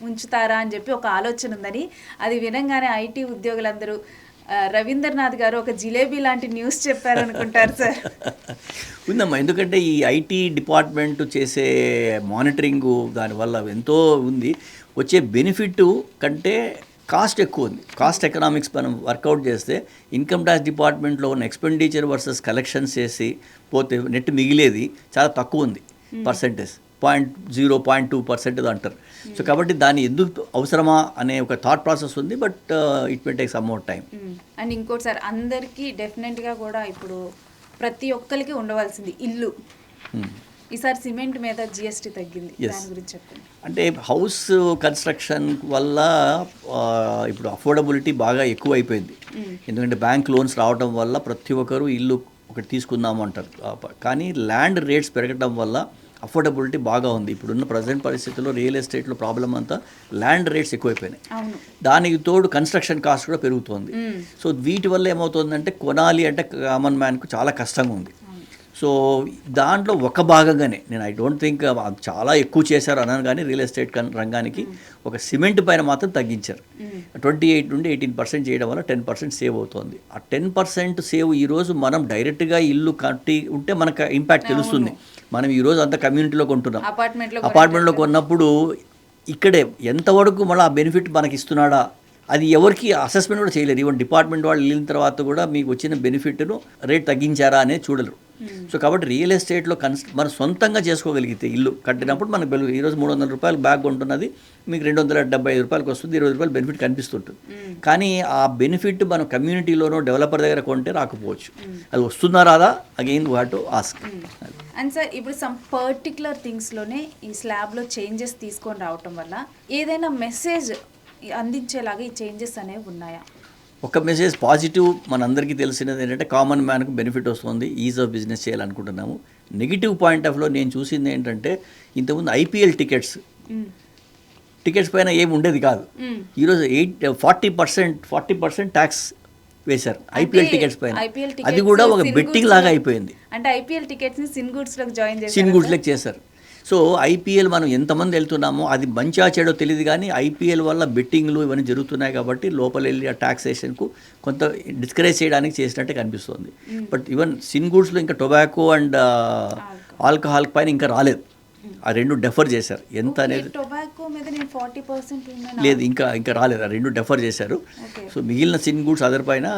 ఉంచుతారా అని చెప్పి ఒక ఆలోచన ఉందని, అది వినంగానే ఐటీ ఉద్యోగులందరూ రవీంద్రనాథ్ గారు ఒక జిలేబీ లాంటి న్యూస్ చెప్పారు అనుకుంటారు సార్. ఉందమ్మా, ఎందుకంటే ఈ ఐటీ డిపార్ట్మెంట్ చేసే మానిటరింగు దానివల్ల ఎంతో ఉంది. వచ్చే బెనిఫిట్ కంటే కాస్ట్ ఎక్కువ ఉంది. కాస్ట్ ఎకనామిక్స్ మనం వర్కౌట్ చేస్తే ఇన్కమ్ ట్యాక్స్ డిపార్ట్మెంట్లో ఉన్న ఎక్స్పెండిచర్ వర్సెస్ కలెక్షన్స్ చేసి పోతే నెట్ మిగిలేది చాలా తక్కువ ఉంది. పర్సెంటేజ్ 0.2% అంటారు. సో కాబట్టి దాన్ని ఎందుకు అవసరమా అనే ఒక థాట్ ప్రాసెస్ ఉంది. But it may take some more time. And ఇంకోటి సార్, అందరికీ డెఫినెట్గా కూడా ఇప్పుడు ప్రతి ఒక్కరికి ఉండవలసింది ఇల్లు. ఈసారి సిమెంట్ మీద జిఎస్టీ తగ్గింది, దాని గురించి చెప్పండి. అంటే హౌస్ కన్స్ట్రక్షన్ వల్ల ఇప్పుడు అఫోర్డబిలిటీ బాగా ఎక్కువ అయిపోయింది. ఎందుకంటే బ్యాంక్ లోన్స్ రావడం వల్ల ప్రతి ఒక్కరు ఇల్లు ఒకటి తీసుకుందాము అంటారు. కానీ ల్యాండ్ రేట్స్ పెరగడం వల్ల అఫోర్డబిలిటీ బాగా ఉంది. ఇప్పుడున్న ప్రజెంట్ పరిస్థితుల్లో రియల్ ఎస్టేట్లో ప్రాబ్లం అంతా ల్యాండ్ రేట్స్ ఎక్కువైపోయినాయి. దానికి తోడు కన్స్ట్రక్షన్ కాస్ట్ కూడా పెరుగుతోంది. సో వీటి వల్ల ఏమవుతుందంటే కొనాలి అంటే కామన్ మ్యాన్కు చాలా కష్టంగా ఉంది. సో దాంట్లో ఒక భాగంగానే నేను ఐ డోంట్ థింక్ చాలా ఎక్కువ చేశారు అన్నాను, కానీ రియల్ ఎస్టేట్ రంగానికి ఒక సిమెంట్ పైన మాత్రం తగ్గించారు. 28 నుండి 18% చేయడం వల్ల 10% సేవ్ అవుతుంది. ఆ 10% సేవ్ ఈరోజు మనం డైరెక్ట్గా ఇల్లు కట్టి ఉంటే మనకు ఇంపాక్ట్ తెలుస్తుంది. మనం ఈరోజు అంతా కమ్యూనిటీలో కొంటున్నాం, అపార్ట్మెంట్లో కొన్నప్పుడు ఇక్కడే ఎంతవరకు మళ్ళీ ఆ బెనిఫిట్ మనకి ఇస్తున్నాడా అది ఎవరికి అసెస్మెంట్ కూడా చేయలేరు. ఈవెన్ డిపార్ట్మెంట్ వాళ్ళు వెళ్ళిన తర్వాత కూడా మీకు వచ్చిన బెనిఫిట్ను రేట్ తగ్గించారా అనేది చూడలేరు. సో కాబట్టి రియల్ ఎస్టేట్లో మనం సొంతంగా చేసుకోగలిగితే ఇల్లు కట్టినప్పుడు మనకు ఈరోజు 300 రూపాయలు బ్యాగ్ ఉంటున్నది, మీకు 275 రూపాయలకు వస్తుంది, 20 రూపాయలు బెనిఫిట్ కనిపిస్తుంటుంది. కానీ ఆ బెనిఫిట్ మనం కమ్యూనిటీలోనో డెవలపర్ దగ్గర కొంటే రాకపోవచ్చు. అది వస్తుందా రాదా again we have to ask. And sir, ఇప్పుడు సమ్ పర్టికులర్ థింగ్స్లోనే ఈ స్లాబ్లో చేంజెస్ తీసుకొని రావటం వల్ల ఏదైనా మెసేజ్ అందించేలాగా ఈ చేంజెస్ అనేవి ఉన్నాయా? ఒక మెసేజ్ పాజిటివ్ మనందరికీ తెలిసినది ఏంటంటే కామన్ మ్యాన్కు బెనిఫిట్ వస్తుంది, ఈజ్ ఆఫ్ బిజినెస్ చేయాలనుకుంటున్నాము. నెగిటివ్ పాయింట్ ఆఫ్ లో నేను చూసింది ఏంటంటే ఇంతకుముందు ఐపీఎల్ టికెట్స్ పైన ఏమి ఉండేది కాదు. ఈరోజు 40% ట్యాక్స్ వేశారు ఐపీఎల్ టికెట్స్ పైన. అది కూడా ఒక బెట్టింగ్ లాగా అయిపోయింది. అంటే ఐపీఎల్ టికెట్స్ ని సిన్ గూడ్స్ లెక్క చేశారు. సో ఐపీఎల్ మనం ఎంతమంది వెళ్తున్నామో అది మంచిగా చెడో తెలియదు, కానీ ఐపీఎల్ వల్ల బెట్టింగ్లు ఇవన్నీ జరుగుతున్నాయి కాబట్టి లోపల వెళ్ళి ఆ టాక్సేషన్కు కొంత డిస్కరేజ్ చేయడానికి చేసినట్టే కనిపిస్తుంది. బట్ ఈవెన్ సిన్ గూడ్స్లో ఇంకా టొబాకో అండ్ ఆల్కహాల్ పైన ఇంకా రాలేదు. ఆ రెండు డెఫర్ చేశారు. ఎంత అనేది లేదు, ఇంకా రాలేదు. ఆ రెండు డెఫర్ చేశారు. సో మిగిలిన సిన్ గూడ్స్ అదర్ పైన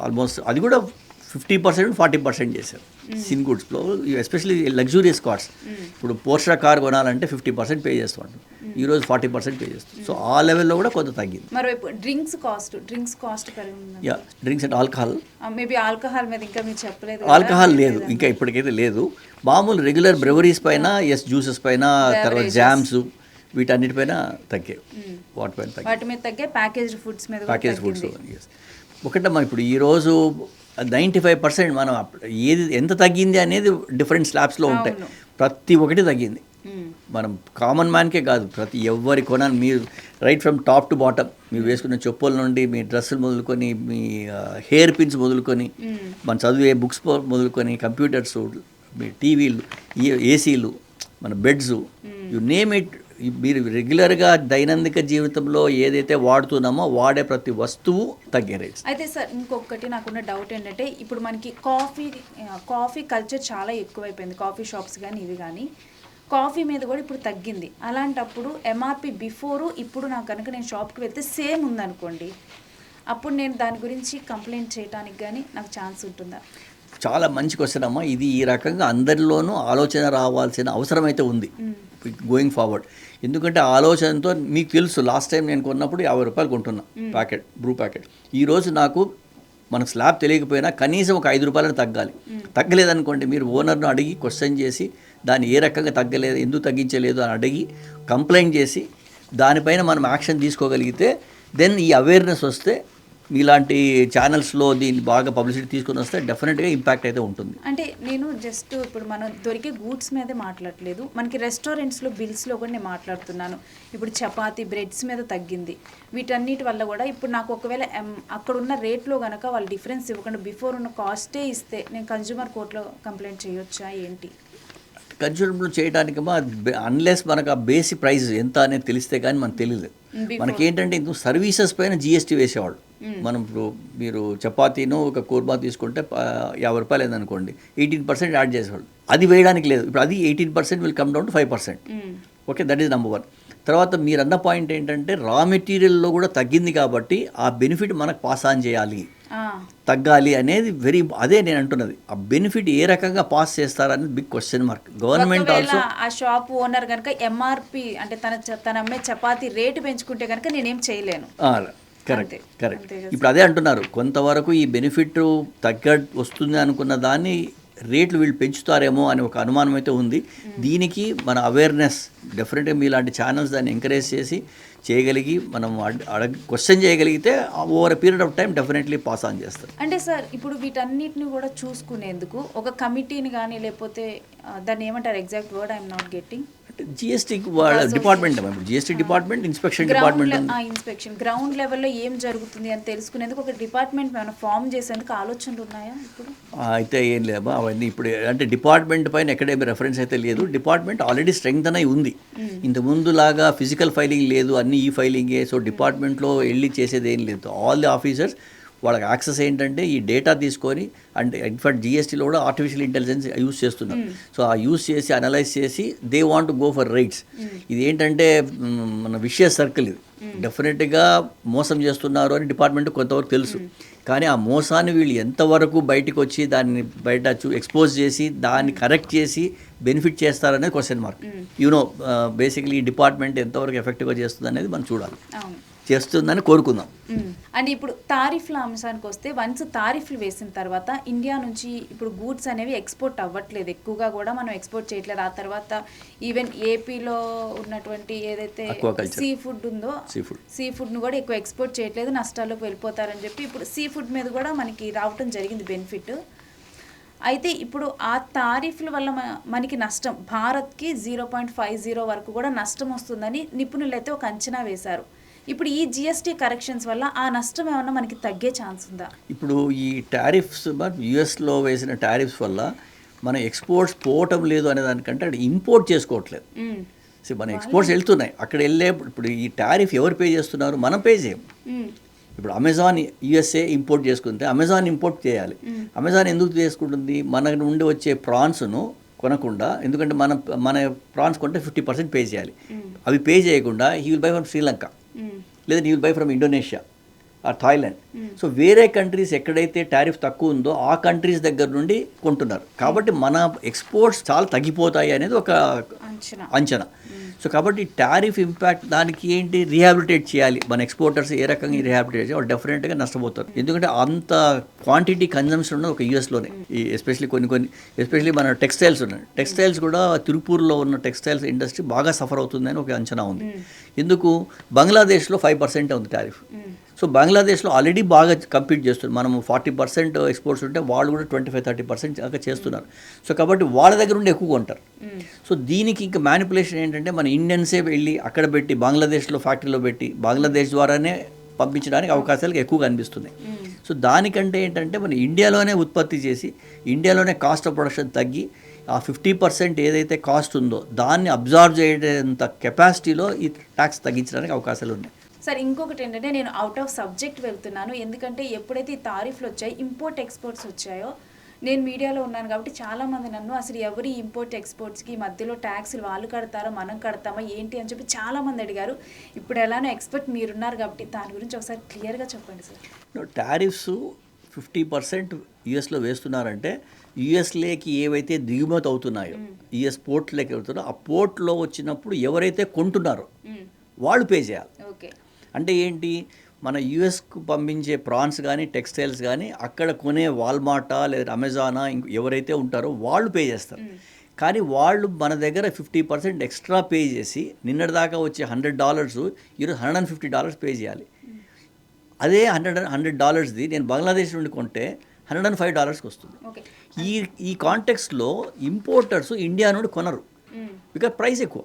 ఆల్మోస్ట్ అది కూడా 50%, 40% చేశారు సిన్ గూడ్స్లో. ఎస్పెషల్లీ లగ్జూరియస్ కార్స్, ఇప్పుడు పోర్షా కార్ కొనాలంటే 50% పే చేస్తాం, ఈరోజు 40% పే చేస్తాం. సో ఆ లెవెల్లో కూడా కొంత తగ్గింది. మరోవైపు drinks cost yeah, drinks and alcohol మీద ఇంకా మీరు చెప్పలేదు. ఆల్కహాల్ లేదు, ఇంకా ఇప్పటికైతే లేదు. మామూలు రెగ్యులర్ బ్రెవరీస్ పైన, జ్యూసెస్ పైన, తర్వాత జామ్స్, వీటన్నిటిపైన తగ్గాయి. వాటి మీద తగ్గే ప్యాకేజ్డ్ ఫుడ్స్ ఒకటమ్మా. ఇప్పుడు ఈరోజు 95% మనం ఏది ఎంత తగ్గింది అనేది డిఫరెంట్ స్లాబ్స్లో ఉంటాయి. ప్రతి ఒక్కటి తగ్గింది. మనం కామన్ మ్యాన్కే కాదు, ప్రతి ఎవరి కొనాలి మీరు right from top to bottom, మీరు వేసుకున్న చెప్పుల నుండి మీ డ్రెస్సులు మొదలుకొని, మీ హెయిర్ పిన్స్ మొదలుకొని, మన చదివే బుక్స్ మొదలుకొని, కంప్యూటర్స్, మీ టీవీలు, ఏసీలు, మన బెడ్స్, యు నేమ్ ఇట్. మీరు రెగ్యులర్గా దైనందిక జీవితంలో ఏదైతే వాడుతున్నామో వాడే ప్రతి వస్తువు తగ్గే రేట్స్. అయితే సార్, ఇంకొకటి నాకున్న డౌట్ ఏంటంటే, ఇప్పుడు మనకి కాఫీ కల్చర్ చాలా ఎక్కువైపోయింది. కాఫీ షాప్స్ కానీ ఇవి కానీ కాఫీ మీద కూడా ఇప్పుడు తగ్గింది. అలాంటప్పుడు ఎంఆర్పి బిఫోరు ఇప్పుడు నాకు కనుక నేను షాప్కి వెళ్తే సేమ్ ఉందనుకోండి, అప్పుడు నేను దాని గురించి కంప్లైంట్ చేయడానికి కానీ నాకు ఛాన్స్ ఉంటుందా? చాలా మంచి క్వశ్చన్ అమ్మా. ఇది ఈ రకంగా అందరిలోనూ ఆలోచన రావాల్సిన అవసరం అయితే ఉంది గోయింగ్ ఫార్వర్డ్. ఎందుకంటే ఆలోచనతో మీకు తెలుసు, లాస్ట్ టైం నేను కొన్నప్పుడు 50 రూపాయలు కొంటున్నా బ్రూ ప్యాకెట్. ఈరోజు నాకు మనకు స్లాబ్ తెలియకపోయినా కనీసం ఒక 5 రూపాయలను తగ్గాలి. తగ్గలేదనుకోండి, మీరు ఓనర్ను అడిగి క్వశ్చన్ చేసి దాన్ని ఏ రకంగా తగ్గలేదు, ఎందుకు తగ్గించలేదు అని అడిగి కంప్లైంట్ చేసి దానిపైన మనం యాక్షన్ తీసుకోగలిగితే దెన్ ఈ అవేర్నెస్ వస్తే, మీలాంటి ఛానల్స్లో దీన్ని బాగా పబ్లిసిటీ తీసుకొని వస్తే డెఫినెట్గా ఇంపాక్ట్ అయితే ఉంటుంది. అంటే నేను జస్ట్ ఇప్పుడు మనం దొరికే గూడ్స్ మీదే మాట్లాడలేదు, మనకి రెస్టారెంట్స్లో బిల్స్లో కూడా నేను మాట్లాడుతున్నాను. ఇప్పుడు చపాతీ, బ్రెడ్స్ మీద తగ్గింది. వీటన్నిటి వల్ల కూడా ఇప్పుడు నాకు ఒకవేళ అక్కడ ఉన్న రేట్లో కనుక వాళ్ళు డిఫరెన్స్ ఇవ్వకుండా బిఫోర్ ఉన్న కాస్టే ఇస్తే నేను కన్జ్యూమర్ కోర్టులో కంప్లైంట్ చేయొచ్చా ఏంటి? కన్జ్యూమబుల్ చేయడానికి అన్లెస్ మనకు ఆ బేసిక్ ప్రైస్ ఎంత అనేది తెలిస్తే కానీ మనకు తెలియదు. మనకేంటంటే ఇందులో సర్వీసెస్ పైన జిఎస్టీ వేసేవాళ్ళు. మనం ఇప్పుడు మీరు చపాతీను ఒక కూర్మా తీసుకుంటే 50 రూపాయలు అయిందనుకోండి, 18% యాడ్ చేసేవాళ్ళు. అది వేయడానికి లేదు. ఇప్పుడు అది 18% will come down to 5%. Okay, that is number 1. తర్వాత మీరు అన్న పాయింట్ ఏంటంటే రా మెటీరియల్లో కూడా తగ్గింది కాబట్టి ఆ బెనిఫిట్ మనకు పాస్ ఆన్ చేయాలి, తగ్గాలి అనేది అదే నేను అంటున్నది. ఆ బెనిఫిట్ ఏ రకంగా పాస్ చేస్తారనేది big question mark. Government also ఆ షాప్ ఓనర్ కనుక ఎంఆర్పి అంటే తన అమ్మే చపాతీ రేటు పెంచుకుంటే కనుక నేనేం చేయలేను. కరెక్ట్. ఇప్పుడు అదే అంటున్నారు, కొంతవరకు ఈ బెనిఫిట్ వస్తుంది అనుకున్న దాన్ని రేట్లు వీళ్ళు పెంచుతారేమో అని ఒక అనుమానం అయితే ఉంది. దీనికి మన అవేర్నెస్ డెఫినెట్గా మీలాంటి ఛానల్స్ దాన్ని ఎంకరేజ్ చేసి చేయగలిగి మనం క్వశ్చన్ చేయగలిగితే over period of time definitely pass on చేస్తారు. అంటే సార్ ఇప్పుడు వీటన్నిటిని కూడా చూసుకునేందుకు ఒక కమిటీని కానీ లేకపోతే దాన్ని ఏమంటారు, exact word I'm not getting, GST department, GST department, inspection department, inspection ground లెవెల్లో ఏం జరుగుతుంది అని తెలుసుకునేందుకు ఒక డిపార్ట్మెంట్ మనం ఫామ్ చేసేందుకు ఆలోచనలు ఉన్నాయా ఇప్పుడు? అయితే ఏం లేబా అవన్నీ ఇప్పుడు అంటే డిపార్ట్మెంట్ పైన ఎక్కడేమి రెఫరెన్స్ అయితే లేదు. డిపార్ట్మెంట్ ఆల్రెడీ స్ట్రెంగ్త్ అయి ఉంది. ఇంతకుముందు లాగా ఫిజికల్ ఫైలింగ్ లేదు, అన్నీ ఈ ఫైలింగే. సో డిపార్ట్మెంట్లో వెళ్ళి చేసేది ఏం లేదు. ఆల్ ది ఆఫీసర్స్ వాళ్ళకి యాక్సెస్ ఏంటంటే ఈ డేటా తీసుకొని, అంటే ఇన్ఫాక్ట్ జిఎస్టీలో కూడా ఆర్టిఫిషియల్ ఇంటెలిజెన్స్ యూస్ చేస్తున్నారు. సో ఆ యూస్ చేసి అనలైజ్ చేసి they want to go for rights. ఇది ఏంటంటే మన విషయస్ సర్కిల్, ఇది డెఫినెట్గా మోసం చేస్తున్నారు అని డిపార్ట్మెంట్ కొంతవరకు తెలుసు. కానీ ఆ మోసాన్ని వీళ్ళు ఎంతవరకు బయటకు వచ్చి దాన్ని బయట ఎక్స్పోజ్ చేసి దాన్ని కరెక్ట్ చేసి బెనిఫిట్ చేస్తారనేది క్వశ్చన్ మార్క్. యూనో బేసిక్లీ ఈ డిపార్ట్మెంట్ ఎంతవరకు ఎఫెక్టివ్గా చేస్తుంది అనేది మనం చూడాలి, చేస్తుందని కోరుకుందాం. అండ్ ఇప్పుడు తారీఫ్ల అంశానికి వస్తే, వన్స్ తారీఫ్లు వేసిన తర్వాత ఇండియా నుంచి ఇప్పుడు గూడ్స్ అనేవి ఎక్స్పోర్ట్ అవ్వట్లేదు, ఎక్కువగా కూడా మనం ఎక్స్పోర్ట్ చేయట్లేదు. ఆ తర్వాత ఈవెన్ ఏపీలో ఉన్నటువంటి ఏదైతే సీ ఫుడ్ ఉందో, సీ ఫుడ్ను కూడా ఎక్కువ ఎక్స్పోర్ట్ చేయట్లేదు, నష్టాల్లోకి వెళ్ళిపోతారని చెప్పి ఇప్పుడు సీ ఫుడ్ మీద కూడా మనకి రావటం జరిగింది బెనిఫిట్. అయితే ఇప్పుడు ఆ తారీఫ్ల వల్ల మనకి నష్టం, భారత్కి 0.50 వరకు కూడా నష్టం వస్తుందని నిపుణులు అయితే ఒక అంచనా వేశారు. ఇప్పుడు ఈ జిఎస్టీ కరెక్షన్స్ వల్ల ఆ నష్టం ఏమన్నా మనకి తగ్గే ఛాన్స్ ఉందా? ఇప్పుడు ఈ టారిఫ్స్ యుఎస్లో వేసిన టారిఫ్స్ వల్ల మన ఎక్స్పోర్ట్స్ పోవటం లేదు అనే దానికంటే అక్కడ ఇంపోర్ట్ చేసుకోవట్లేదు. సో మన ఎక్స్పోర్ట్స్ వెళ్తున్నాయి, అక్కడ వెళ్ళే ఇప్పుడు ఈ టారిఫ్ ఎవరు పే చేస్తున్నారు? మనం పే చేయం. ఇప్పుడు అమెజాన్ యుఎస్ఏ ఇంపోర్ట్ చేసుకుంటే అమెజాన్ ఇంపోర్ట్ చేయాలి. అమెజాన్ ఎందుకు చేసుకుంటుంది? మన నుండి వచ్చే ప్రాన్స్ను కొనకుండా, ఎందుకంటే మన ప్రాన్స్ కొంటే 50% పే చేయాలి. అవి పే చేయకుండా he will buy from Sri Lanka, లేదా you will buy from Indonesia or Thailand. So వేరే కంట్రీస్ ఎక్కడైతే టారిఫ్ తక్కువ ఉందో ఆ కంట్రీస్ దగ్గర నుండి కొంటున్నారు. కాబట్టి మన ఎక్స్పోర్ట్స్ చాలా తగ్గిపోతాయి అనేది ఒక అంచనా. సో కాబట్టి టారిఫ్ ఇంపాక్ట్ దానికి ఏంటి, రీహాబిలిటేట్ చేయాలి మన ఎక్స్పోర్టర్స్. ఏ రకంగా రీహాబిలిటేట్ చేయాలి, వాళ్ళు డెఫినెట్గా నష్టపోతారు. ఎందుకంటే అంత క్వాంటిటీ కన్జంప్షన్ ఉన్నది ఒక యూఎస్లోనే. ఈ ఎస్పెషల్లీ కొన్ని ఎస్పెషల్లీ మన టెక్స్టైల్స్ ఉన్నాయి. టెక్స్టైల్స్ కూడా తిరుపూర్లో ఉన్న టెక్స్టైల్స్ ఇండస్ట్రీ బాగా సఫర్ అవుతుందని ఒక అంచనా ఉంది. ఎందుకు? బంగ్లాదేశ్లో 5% ఉంది టారిఫ్. సో బంగ్లాదేశ్లో ఆల్రెడీ బాగా కంపీట్ చేస్తున్నారు. మనము 40% ఎక్స్పోర్ట్స్ ఉంటే వాళ్ళు కూడా 25-30% దాకా చేస్తున్నారు. సో కాబట్టి వాళ్ళ దగ్గర ఉండి ఎక్కువ కొంటారు. సో దీనికి ఇంకా మ్యానిపులేషన్ ఏంటంటే మన ఇండియన్సే వెళ్ళి అక్కడ పెట్టి బంగ్లాదేశ్లో ఫ్యాక్టరీలో పెట్టి బంగ్లాదేశ్ ద్వారానే పంపించడానికి అవకాశాలు ఎక్కువగా అనిపిస్తున్నాయి. సో దానికంటే ఏంటంటే మన ఇండియాలోనే ఉత్పత్తి చేసి ఇండియాలోనే కాస్ట్ ఆఫ్ ప్రొడక్షన్ తగ్గి ఆ 50% ఏదైతే కాస్ట్ ఉందో దాన్ని అబ్జార్బ్ చేయడంత కెపాసిటీలో ఈ ట్యాక్స్ తగ్గించడానికి అవకాశాలు ఉన్నాయి. సార్ ఇంకొకటి ఏంటంటే, నేను అవుట్ ఆఫ్ సబ్జెక్ట్ వెళ్తున్నాను, ఎందుకంటే ఎప్పుడైతే ఈ తారీఫ్లు వచ్చాయి, ఇంపోర్ట్ ఎక్స్పోర్ట్స్ వచ్చాయో, నేను మీడియాలో ఉన్నాను కాబట్టి చాలామంది నన్ను అసలు ఎవరి ఇంపోర్ట్ ఎక్స్పోర్ట్స్కి మధ్యలో ట్యాక్స్లు వాళ్ళు కడతారా మనం కడతామా ఏంటి అని చెప్పి చాలామంది అడిగారు. ఇప్పుడు ఎలానో ఎక్స్పర్ట్ మీరున్నారు కాబట్టి దాని గురించి ఒకసారి క్లియర్గా చెప్పండి సార్. టారిఫ్స్ 50% యుఎస్లో వేస్తున్నారంటే యుఎస్లోకి ఏవైతే దిగుమతి అవుతున్నాయో, యుఎస్ పోర్ట్లోకి వెళ్తున్నారో ఆ పోర్ట్లో వచ్చినప్పుడు ఎవరైతే కొంటున్నారో వాళ్ళు పే చేయాలి. ఓకే, అంటే ఏంటి, మన యుఎస్కు పంపించే ప్రాన్స్ కానీ టెక్స్టైల్స్ కానీ అక్కడ కొనే వాల్మార్టా లేదా అమెజానా ఎవరైతే ఉంటారో వాళ్ళు పే చేస్తారు. కానీ వాళ్ళు మన దగ్గర 50% ఎక్స్ట్రా పే చేసి నిన్నటిదాకా వచ్చే $100 ఈరోజు $150 పే చేయాలి. అదే $100 నేను బంగ్లాదేశ్ నుండి కొంటే $105 వస్తుంది. ఈ కాంటెక్స్లో ఇంపోర్టర్స్ ఇండియా నుండి కొనరు, బికాజ్ ప్రైస్ ఎక్కువ.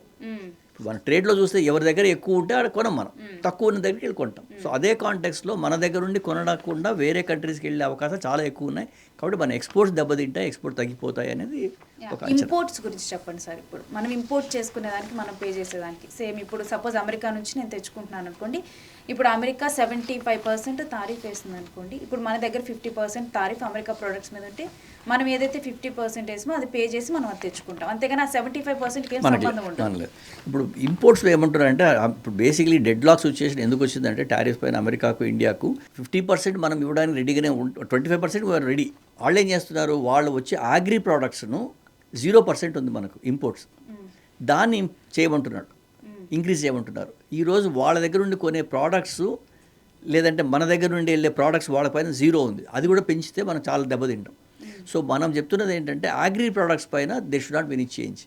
మన ట్రేడ్లో చూస్తే ఎవరి దగ్గర ఎక్కువ ఉంటే ఆడ కొనం, మనం తక్కువ ఉన్న దగ్గరికి వెళ్ళి కొంటాం. సో అదే కాంటెక్స్లో మన దగ్గర నుండి కొనకుండా వేరే కంట్రీస్కి వెళ్ళే అవకాశాలు చాలా ఎక్కువ ఉన్నాయి. కాబట్టి మన ఎక్స్పోర్ట్స్ దెబ్బతింటాయి, ఎక్స్పోర్ట్ తగ్గిపోతాయి అనేది ఒక అంచనా. ఇంపోర్ట్స్ గురించి చెప్పండి సార్. ఇప్పుడు మనం ఇంపోర్ట్ చేసుకునేదానికి మనం పే చేసేదానికి సేమ్ ఇప్పుడు సపోజ్ అమెరికా నుంచి నేను తెచ్చుకుంటున్నాను అనుకోండి, ఇప్పుడు అమెరికా 75% తారీఫ్ వేస్తుంది అనుకోండి, ఇప్పుడు మన దగ్గర 50% తారీఫ్ అమెరికా ప్రొడక్ట్స్ మీద ఉంటే మనం ఏదైతే 50% వేసామో అది పే చేసి మనం అది తెచ్చుకుంటాం, అంతేగాని ఆ 75%కి ఏం సంబంధం ఉండదు. ఇప్పుడు ఇంపోర్ట్స్లో ఏమంటారంటే ఇప్పుడు బేసిక్లీ డెడ్ లాక్ సిచ్యుయేషన్ ఎందుకు వచ్చిందంటే టారిఫ్ పైన అమెరికాకు ఇండియాకు 50% మనం ఇవ్వడానికి రెడీగానే 25% రెడీ. వాళ్ళు ఏం చేస్తున్నారు, వాళ్ళు వచ్చే అగ్రి ప్రోడక్ట్స్ను 0% ఉంది మనకు ఇంపోర్ట్స్, దాన్ని చేయమంటున్నాడు, ఇంక్రీజ్ చేయమంటున్నారు. ఈరోజు వాళ్ళ దగ్గర నుండి కొనే ప్రోడక్ట్స్ లేదంటే మన దగ్గర నుండి వెళ్ళే ప్రోడక్ట్స్ వాళ్ళపైన 0 ఉంది, అది కూడా పెంచితే మనం చాలా దెబ్బతింటాం. సో మనం చెప్తున్నది ఏంటంటే అగ్రి ప్రోడక్ట్స్ పైన they should not any change.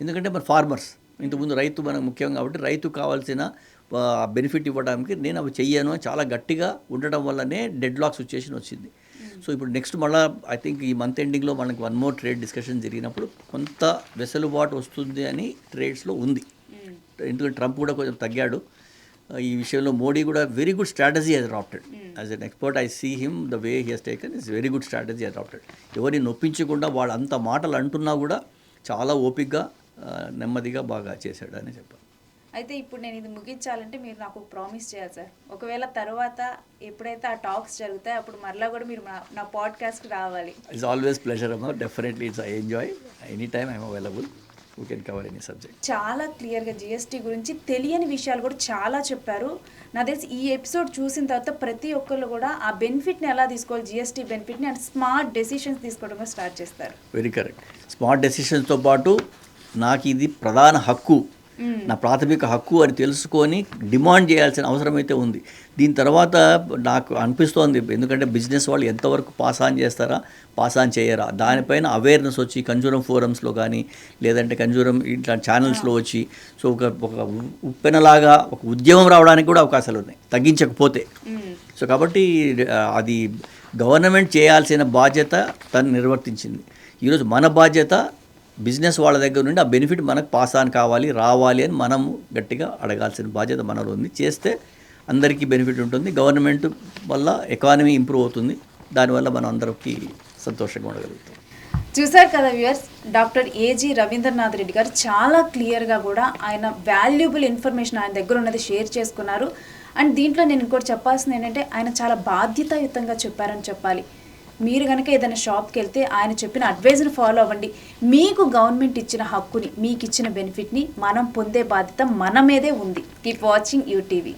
ఎందుకంటే మన ఫార్మర్స్ ఇంతకుముందు రైతు మనకు ముఖ్యం కాబట్టి రైతుకు కావాల్సిన బెనిఫిట్ ఇవ్వడానికి నేను అవి చెయ్యను అని చాలా గట్టిగా ఉండడం వల్లనే డెడ్ లాక్ సిచ్యుయేషన్ వచ్చింది. సో ఇప్పుడు నెక్స్ట్ మళ్ళీ ఐ థింక్ ఈ మంత్ ఎండింగ్లో మనకి 1 more ట్రేడ్ డిస్కషన్ జరిగినప్పుడు కొంత వెసులుబాటు వస్తుంది అని ట్రేడ్స్లో ఉంది. ఎందుకంటే ట్రంప్ కూడా కొంచెం తగ్గాడు ఈ విషయంలో. మోడీ కూడా very good strategy he's adopted. As an expert I see him the way he he's taken is very good strategy adopted. ఎవరిని నొప్పించకుండా వాళ్ళు అంత మాటలు అంటున్నా కూడా చాలా ఓపికగా నెమ్మదిగా బాగా చేశాడు అని చెప్పారు. అయితే ఇప్పుడు నేను ఇది ముగించాలంటే మీరు నాకు ప్రామిస్ చేయాలి సార్. ఒకవేళ తర్వాత ఎప్పుడైతే ఆ టాక్స్ జరుగుతాయి అప్పుడు మరలా కూడా మీరు నా పాడ్కాస్ట్కి రావాలి. ఇట్స్ ఆల్వేస్ ప్లెజర్ అమ్మా, definitely it's I enjoy any time I'm available, we can cover any subject. చాలా క్లియర్గా జిఎస్టీ గురించి తెలియని విషయాలు కూడా చాలా చెప్పారు. నా తెలిసి ఈ ఎపిసోడ్ చూసిన తర్వాత ప్రతి ఒక్కళ్ళు కూడా ఆ బెనిఫిట్ని ఎలా తీసుకోవాలి, జిఎస్టీ బెనిఫిట్ని అండ్ స్మార్ట్ డెసిషన్స్ తీసుకోవడం కూడా స్టార్ట్ చేస్తారు. Very correct. స్మార్ట్ డెసిషన్స్తో పాటు నాకు ఇది ప్రధాన హక్కు, నా ప్రాథమిక హక్కు అని తెలుసుకొని డిమాండ్ చేయాల్సిన అవసరం అయితే ఉంది. దీని తర్వాత నాకు అనిపిస్తోంది, ఎందుకంటే బిజినెస్ వాళ్ళు ఎంతవరకు పాస్ ఆన్ చేస్తారా, పాస్ ఆన్ చేయరా, దానిపైన అవేర్నెస్ వచ్చి కన్జ్యూమర్ ఫోరమ్స్లో కానీ లేదంటే కన్జ్యూమర్ ఇట్లా ఛానల్స్లో వచ్చి సో ఒక ఉప్పెనలాగా ఒక ఉద్యమం రావడానికి కూడా అవకాశాలు ఉన్నాయి తగ్గించకపోతే. సో కాబట్టి అది గవర్నమెంట్ చేయాల్సిన బాధ్యత తను నిర్వర్తించింది. ఈరోజు మన బాధ్యత బిజినెస్ వాళ్ళ దగ్గర నుండి ఆ బెనిఫిట్ మనకు పాస్ ఆన్ కావాలి, రావాలి అని మనము గట్టిగా అడగాల్సిన బాధ్యత మనలో ఉంది. చేస్తే అందరికీ బెనిఫిట్ ఉంటుంది, గవర్నమెంట్ వల్ల ఎకానమీ ఇంప్రూవ్ అవుతుంది, దానివల్ల మనం అందరికీ సంతోషంగా ఉండగలుగుతాం. చూసారు కదా viewers, doctor A G Ravindranath Reddy garu చాలా క్లియర్గా కూడా ఆయన వాల్యుబుల్ ఇన్ఫర్మేషన్ ఆయన దగ్గర ఉన్నది షేర్ చేసుకున్నారు. అండ్ దీంట్లో నేను ఇంకోటి చెప్పాల్సింది ఏంటంటే ఆయన చాలా బాధ్యతాయుతంగా చెప్పారని చెప్పాలి. మీరు కనుక ఏదైనా షాప్కి వెళ్తే ఆయన చెప్పిన అడ్వైజ్ని ఫాలో అవ్వండి. మీకు గవర్నమెంట్ ఇచ్చిన హక్కుని, మీకు ఇచ్చిన బెనిఫిట్ని మనం పొందే బాధ్యత మన మీదే ఉంది. Keep watching UTV.